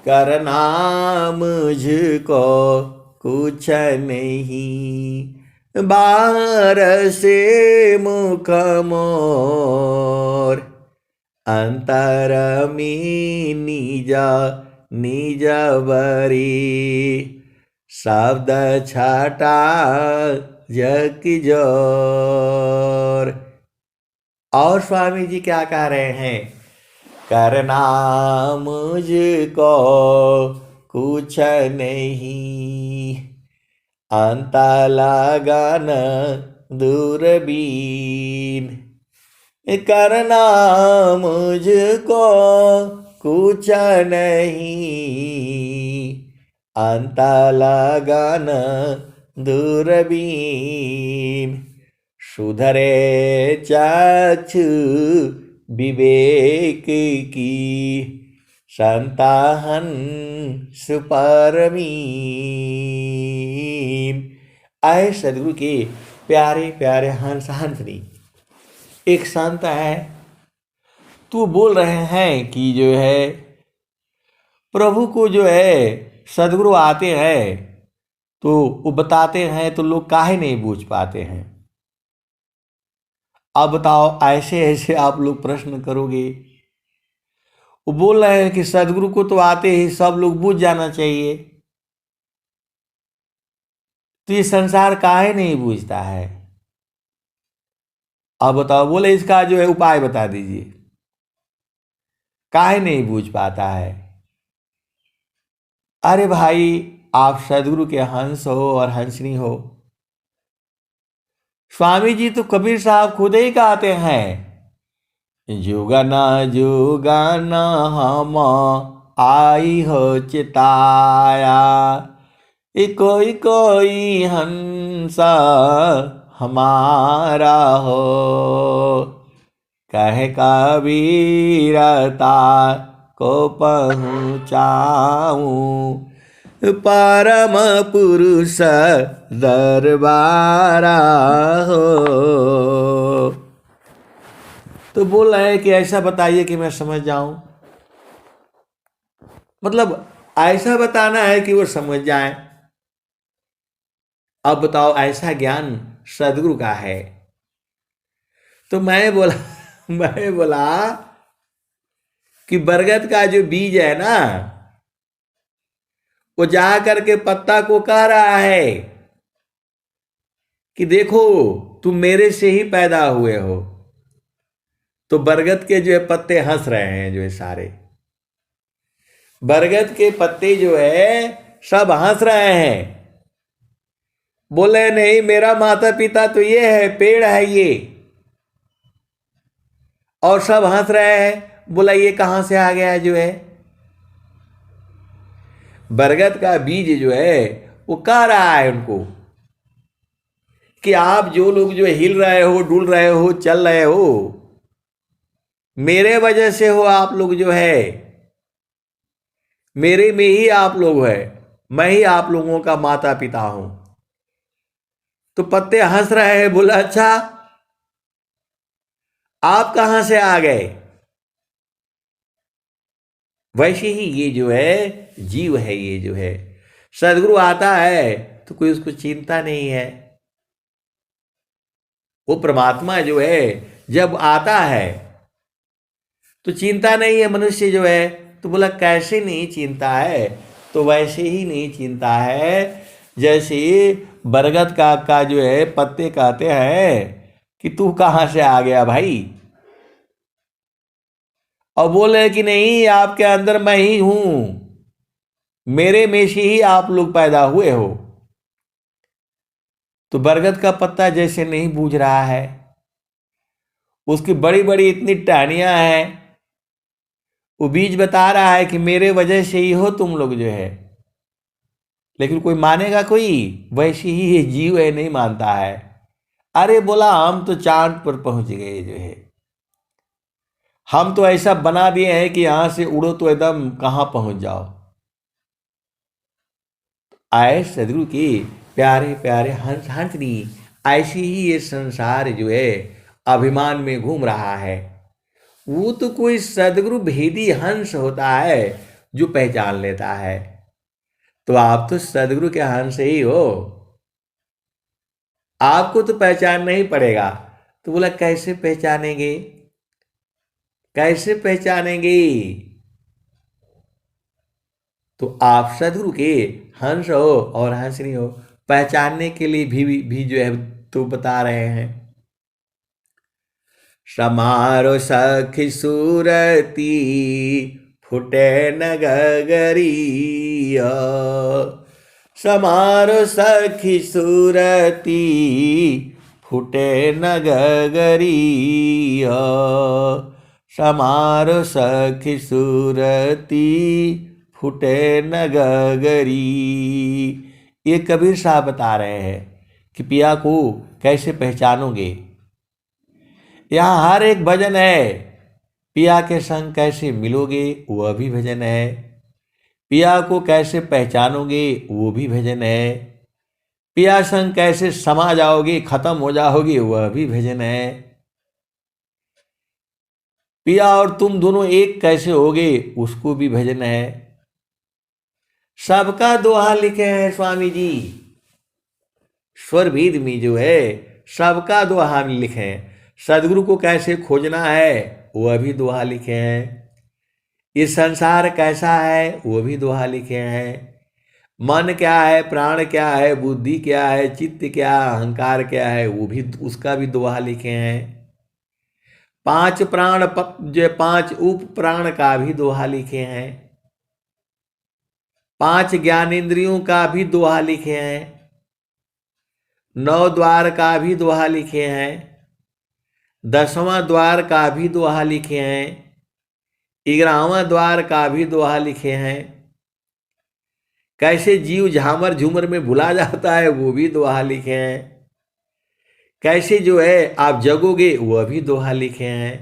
करना मुझको कुछ नहीं, बाहर से मुख मोर, अंतर में निजा निज बरी, शब्द छाटा जग जोर। और स्वामी जी क्या कह रहे हैं? करना मुझको कुछ नहीं, अंत लगन दूरबीन, करना मुझको कुछ नहीं, अंत लगन दूरबीन, सुधरे चक्षु विवेक की, संताहन सुपरमीन। आए सदगुरु के प्यारे प्यारे हंस हंसनी, एक संत है, तो बोल रहे हैं कि जो है प्रभु को जो है सदगुरु आते हैं तो वो बताते हैं, तो लोग काहे नहीं बूझ पाते हैं। अब बताओ, ऐसे ऐसे आप लोग प्रश्न करोगे। वो बोल रहे हैं कि सदगुरु को तो आते ही सब लोग बूझ जाना चाहिए, तो ये संसार काहे नहीं बूझता है? अब बताओ, बोले इसका जो है उपाय बता दीजिए, काहे नहीं बूझ पाता है? अरे भाई, आप सदगुरु के हंस हो और हंसनी हो। स्वामी जी तो कबीर साहब खुद ही कहते हैं, जुगना जुगना हम आई हो चिताया, कोई कोई हंसा हमारा हो, कह कबीरता को पहुँचाऊं, परम पुरुष दरबारा हो। तो बोल रहे हैं कि ऐसा बताइए कि मैं समझ जाऊं, मतलब ऐसा बताना है कि वो समझ जाए। अब बताओ, ऐसा ज्ञान सदगुरु का है। तो मैं बोला मैं बोला कि बरगद का जो बीज है ना, वो जा करके पत्ता को कह रहा है कि देखो, तुम मेरे से ही पैदा हुए हो। तो बरगद के जो है पत्ते हंस रहे हैं, जो है सारे बरगद के पत्ते जो है सब हंस रहे हैं। बोले नहीं, मेरा माता पिता तो ये है, पेड़ है ये। और सब हंस रहे हैं। बोला ये कहां से आ गया जो है। बरगद का बीज जो है वो कह रहा है उनको कि आप जो लोग जो हिल रहे हो, डुल रहे हो, चल रहे हो, मेरे वजह से हो। आप लोग जो है मेरे में ही आप लोग है, मैं ही आप लोगों का माता पिता हूं। तो पत्ते हंस रहे हैं। बोला अच्छा, आप कहां से आ गए। वैसे ही ये जो है जीव है, ये जो है सदगुरु आता है तो कोई उसको चिंता नहीं है। वो परमात्मा जो है जब आता है तो चिंता नहीं है। मनुष्य जो है तो बोला कैसे नहीं चिंता है। तो वैसे ही नहीं चिंता है जैसे बरगद का जो है पत्ते कहते हैं कि तू कहां से आ गया भाई। और बोले कि नहीं, आपके अंदर मैं ही हूं, मेरे में से ही आप लोग पैदा हुए हो। तो बरगद का पत्ता जैसे नहीं बूझ रहा है, उसकी बड़ी बड़ी इतनी टहनियां हैं, वो बीज बता रहा है कि मेरे वजह से ही हो तुम लोग जो है। लेकिन कोई मानेगा कोई। वैसे ही ये जीव है, नहीं मानता है। अरे बोला हम तो चांद पर पहुंच गए जो है, हम तो ऐसा बना दिए हैं कि यहां से उड़ो तो एकदम कहां पहुंच जाओ। आए सदगुरु की प्यारे प्यारे हंस हंसनी, ऐसी ही ये संसार जो है अभिमान में घूम रहा है। वो तो कोई सदगुरु भेदी हंस होता है जो पहचान लेता है। तो आप तो सदगुरु के हंस ही हो, आपको तो पहचान नहीं पड़ेगा। तो बोला कैसे पहचानेंगे, कैसे पहचानेंगे। तो आप सदगुरु के हंस हो और हंसनी हो, पहचानने के लिए भी जो है तो बता रहे हैं। समारो सखी सूरती फुटे न गगरिया, समारो सखी सूरती फुटे न गगरिया, समारो सखी सूरती फुटे न गगरी। ये कबीर साहब बता रहे हैं कि पिया को कैसे पहचानोगे। यहाँ हर एक भजन है। पिया के संग कैसे मिलोगे, वह भी भजन है। पिया को कैसे पहचानोगे, वो भी भजन है। पिया संग कैसे समा जाओगे, खत्म हो जाओगे, वह भी भजन है। पिया और तुम दोनों एक कैसे होगे, उसको भी भजन है। सबका दोहा लिखे हैं स्वामी जी। स्वर भेद में जो है सबका दोहा लिखे हैं। सदगुरु को कैसे खोजना है, वह भी दोहा लिखे हैं। ये संसार कैसा है, वो भी दोहा लिखे हैं। मन क्या है, प्राण क्या है, बुद्धि क्या है, चित्त क्या, अहंकार क्या है, वो भी उसका भी दोहा लिखे हैं। पांच प्राण जो पांच उप प्राण का भी दोहा लिखे हैं। 5 ज्ञानेंद्रियों का भी दोहा लिखे हैं, 9 द्वार का भी दोहा लिखे हैं, 10वां द्वार का भी दोहा लिखे हैं, 11वां द्वार का भी दोहा लिखे हैं। कैसे जीव झामर झूमर में भुला जाता है वो भी दोहा लिखे हैं। कैसे जो है आप जगोगे वह भी दोहा लिखे हैं।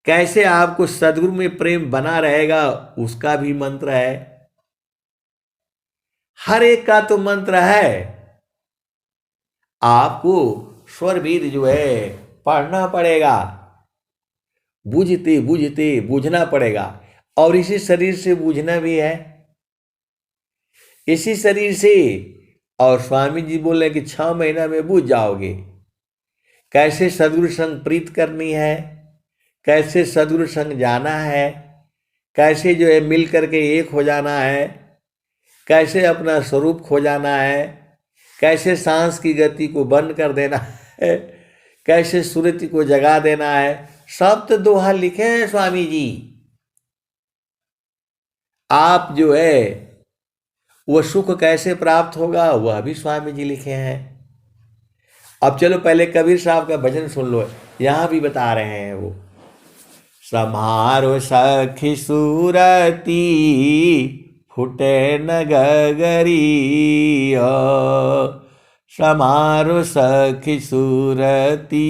कैसे आपको सदगुरु में प्रेम बना रहेगा उसका भी मंत्र है। हर एक का तो मंत्र है। आपको स्वर वेद जो है पढ़ना पड़ेगा, बूझते बूझते बूझना पड़ेगा, और इसी शरीर से बूझना भी है, इसी शरीर से। और स्वामी जी बोले कि 6 महीना में बूझ जाओगे। कैसे सदगुरु संग प्रीत करनी है, कैसे सदगुरु संग जाना है, कैसे जो है मिल करके एक हो जाना है, कैसे अपना स्वरूप खो जाना है, कैसे सांस की गति को बंद कर देना है, कैसे सुरति को जगा देना है, सब तो दोहा लिखे हैं स्वामी जी। आप जो है वह सुख कैसे प्राप्त होगा वह भी स्वामी जी लिखे हैं। अब चलो पहले कबीर साहब का भजन सुन लो, यहां भी बता रहे हैं वो। समारो सखी सूरती फुटे न गगरी, समारो सखी सूरती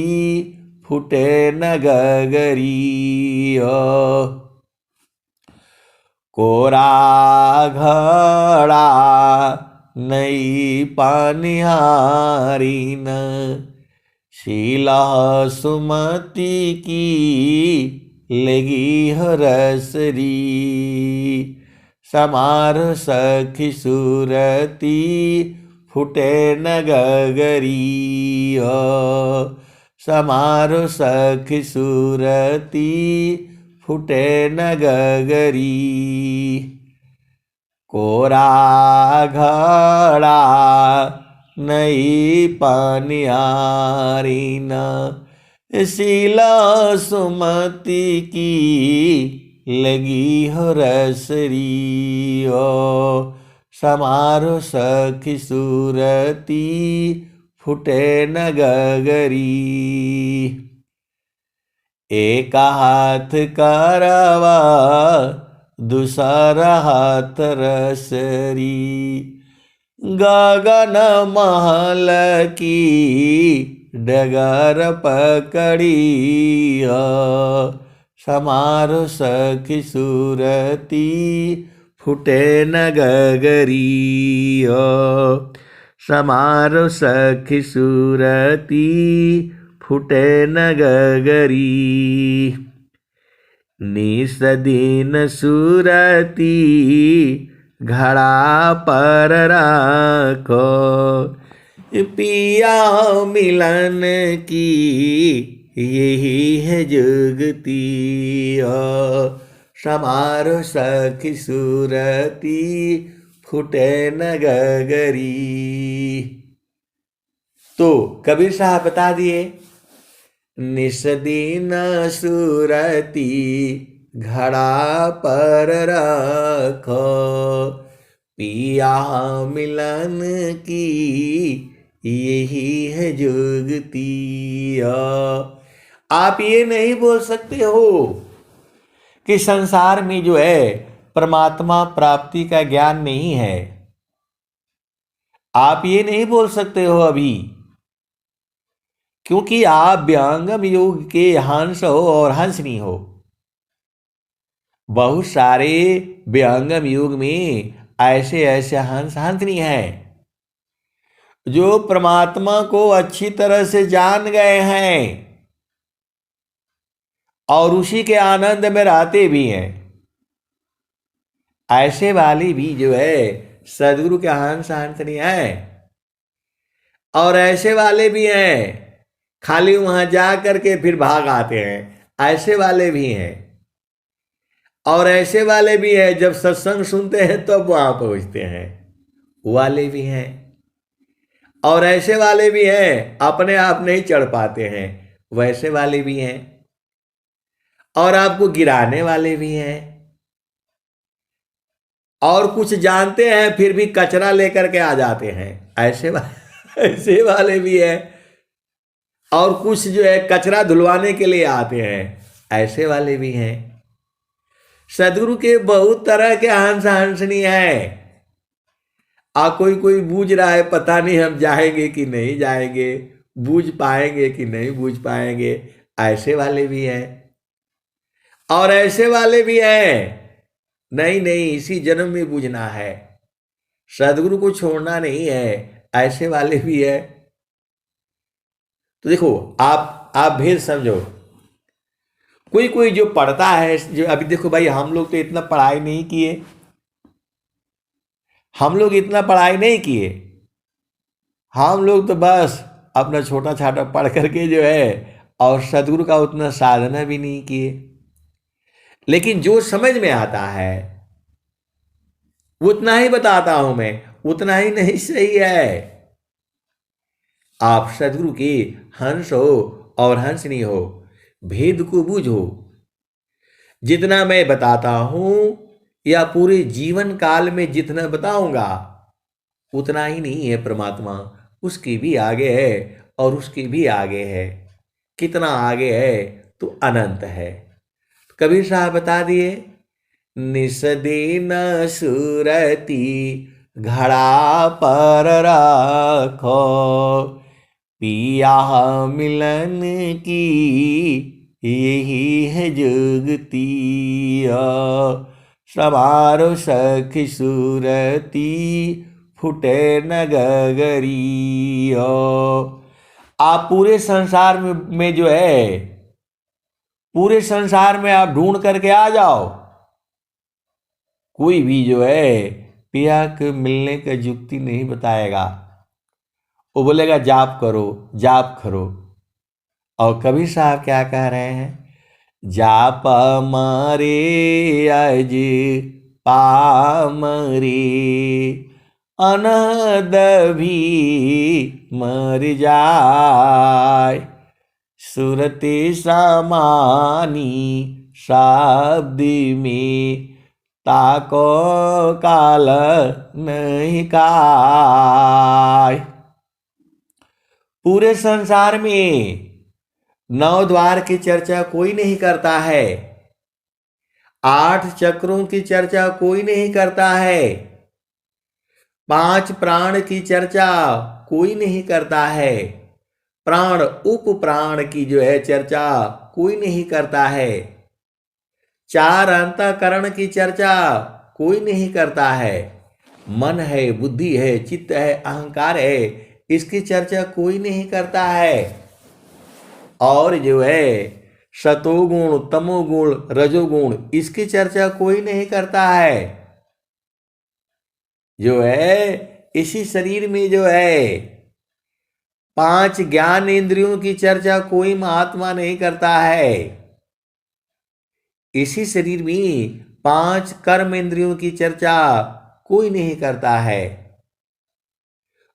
फुटे न गगरी। कोरा घड़ा नई पानिहारी न, शीला सुमति की लगी हरसरी। समार सखी सूरती फुटे न गगरी, समार सखी सूरती फुटे न गगरी। कोरा घड़ा नई पानियारी न, शीला सुमति की लगी हो रसरी। समारो सखी सूरती फुटे न गगरी। एक हाथ करवा दूसरा हाथ रसरी, गगन महल की डगर पकड़ी। समारो सखी सूरती फुटे न गगरी। समारो सखी सूरती फुटे न गगरी। निस दिन सूरती घड़ा पर राखो, पिया मिलन की यही है जुगती। समारो सखी सूरती फुटे न गगरी। तो कबीर साहब बता दिए, निस दिन सूरती घड़ा पर रखो, पिया मिलन की यही है जुगती। आप ये नहीं बोल सकते हो कि संसार में जो है परमात्मा प्राप्ति का ज्ञान नहीं है। आप ये नहीं बोल सकते हो अभी, क्योंकि आप व्यंगम युग के हंस हो और हंसनी हो। बहुत सारे व्यंगम युग में ऐसे ऐसे हंस हंसनी हैं जो परमात्मा को अच्छी तरह से जान गए हैं और उसी के आनंद में रहते भी हैं। ऐसे वाली भी जो है सदगुरु के हंस हंसनी है, और ऐसे वाले भी हैं खाली वहां जा करके फिर भाग आते हैं, ऐसे वाले भी हैं। और ऐसे वाले भी हैं जब सत्संग सुनते हैं तब तो वहां पहुंचते हैं, वाले भी हैं। और ऐसे वाले भी हैं अपने आप नहीं चढ़ पाते हैं, वैसे वाले भी हैं। और आपको गिराने वाले भी हैं। और कुछ जानते हैं फिर भी कचरा लेकर के आ जाते हैं, ऐसे वाले भी है। और कुछ जो है कचरा धुलवाने के लिए आते हैं, ऐसे वाले भी हैं। सदगुरु के बहुत तरह के हंस हंसनी है। कोई कोई बूझ रहा है पता नहीं हम जाएंगे कि नहीं जाएंगे, बूझ पाएंगे कि नहीं बूझ पाएंगे, ऐसे वाले भी हैं। और ऐसे वाले भी हैं नहीं नहीं इसी जन्म में बूझना है, सदगुरु को छोड़ना नहीं है, ऐसे वाले भी है। तो देखो आप भेद समझो। कोई कोई जो पढ़ता है, जो अभी देखो भाई हम लोग तो इतना पढ़ाई नहीं किए, हम लोग इतना पढ़ाई नहीं किए, हम लोग तो बस अपना छोटा छोटा पढ़ करके जो है और सदगुरु का उतना साधना भी नहीं किए। लेकिन जो समझ में आता है उतना ही बताता हूं मैं, उतना ही नहीं सही है। आप सदगुरु के हंस हो और हंसनी हो, भेद को बूझो। जितना मैं बताता हूं या पूरे जीवन काल में जितना बताऊंगा उतना ही नहीं है। परमात्मा उसके भी आगे है और उसके भी आगे है। कितना आगे है तो अनंत है। कबीर साहब बता दिए, निसदीन सुरती घड़ा पर रखो, पिया मिलन की यही है जुगती। समारो सखी सुरती फुटे न गगरी। आप पूरे संसार में जो है, पूरे संसार में आप ढूंढ करके आ जाओ, कोई भी जो है पिया के मिलने का युक्ति नहीं बताएगा। वो बोलेगा जाप करो जाप करो। और कबीर साहब क्या कह रहे हैं, जाप मारे अज पामरे, अनहद भी मर जाय, सुरति समानी शब्द में ताको काल नहीं काय। पूरे संसार में 9 द्वार की चर्चा कोई नहीं करता है, 8 चक्रों की चर्चा कोई नहीं करता है, 5 प्राण की चर्चा कोई नहीं करता है, प्राण उप प्राण की जो है चर्चा कोई नहीं करता है, 4 अंतःकरण की चर्चा कोई नहीं करता है, मन है, बुद्धि है, चित्त है, अहंकार है, इसकी चर्चा कोई नहीं करता है। और जो है सतोगुण, तमोगुण, रजोगुण, इसकी चर्चा कोई नहीं करता है। जो है इसी शरीर में जो है 5 ज्ञान इंद्रियों की चर्चा कोई महात्मा नहीं करता है। इसी शरीर में 5 कर्म इंद्रियों की चर्चा कोई नहीं करता है।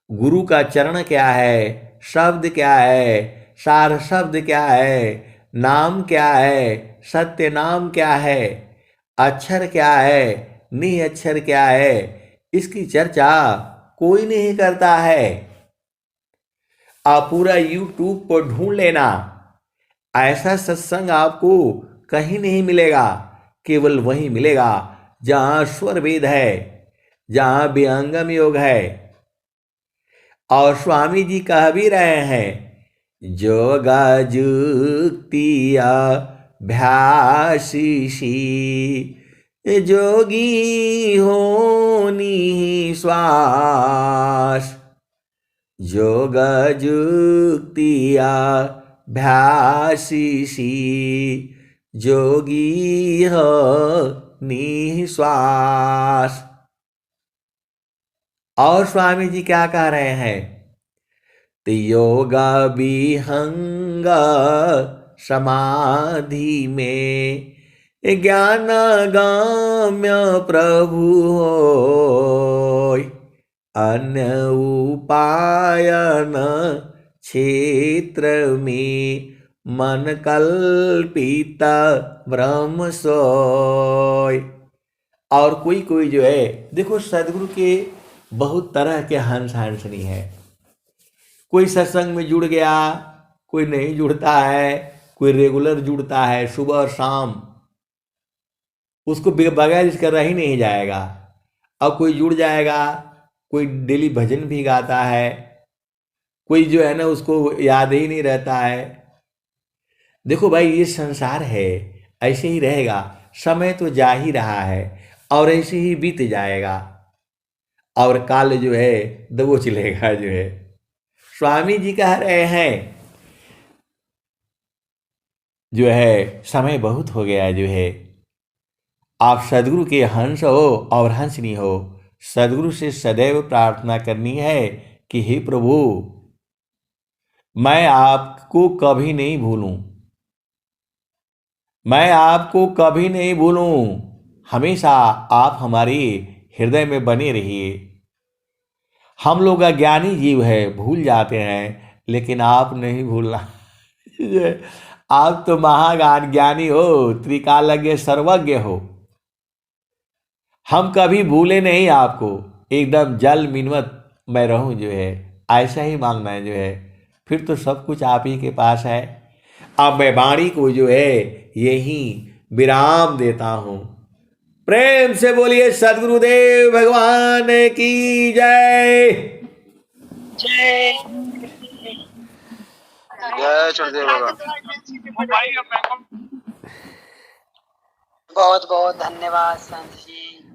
गुरु का चरण क्या है, शब्द क्या है, सार शब्द क्या है, नाम क्या है, सत्य नाम क्या है, अक्षर क्या है, नि अक्षर क्या है, इसकी चर्चा कोई नहीं करता है। आप पूरा यूट्यूब पर ढूंढ लेना, ऐसा सत्संग आपको कहीं नहीं मिलेगा, केवल वहीं मिलेगा जहां स्वर वेद है, जहां विहंगम योग है। और स्वामी जी कह भी रहे हैं, जोगा जुक्तिया भ्यासीसी, जोगी होनी श्वास, जोग जुक्तिया भ्यासीसी, जोगी हो निश्वास। और स्वामी जी क्या कह रहे हैं, योगा विहंग समाधि में ज्ञान गाम्य प्रभु होय, अन्य उपायन क्षेत्र में मन कल्पित ब्रह्म सोय। और कोई कोई जो है, देखो सदगुरु के बहुत तरह के हंस हंसनी है। कोई सत्संग में जुड़ गया, कोई नहीं जुड़ता है, कोई रेगुलर जुड़ता है सुबह और शाम, उसको बगैर इसका रह ही नहीं जाएगा। अब कोई जुड़ जाएगा, कोई डेली भजन भी गाता है, कोई जो है ना उसको याद ही नहीं रहता है। देखो भाई, ये संसार है, ऐसे ही रहेगा, समय तो जा ही रहा है और ऐसे ही बीत जाएगा, और काल जो है दबोच लेगा जो है। स्वामी जी कह रहे हैं जो है समय बहुत हो गया जो है, आप सदगुरु के हंस हो और हंसनी हो। सदगुरु से सदैव प्रार्थना करनी है कि हे प्रभु, मैं आपको कभी नहीं भूलूं, मैं आपको कभी नहीं भूलूं, हमेशा आप हमारे हृदय में बने रहिए। हम लोग अज्ञानी जीव है, भूल जाते हैं, लेकिन आप नहीं भूलना। आप तो महाज्ञान ज्ञानी हो, त्रिकालज्ञ सर्वज्ञ हो, हम कभी भूले नहीं आपको। एकदम जल मिनवत मैं रहूं जो है, ऐसा ही मांगना है जो है, फिर तो सब कुछ आप ही के पास है। अब मैं वाणी को जो है यही विराम देता हूं। प्रेम से बोलिए सदगुरुदेव भगवान की जय। जय जय छोड़देव बाबा। बहुत बहुत धन्यवाद संत जी।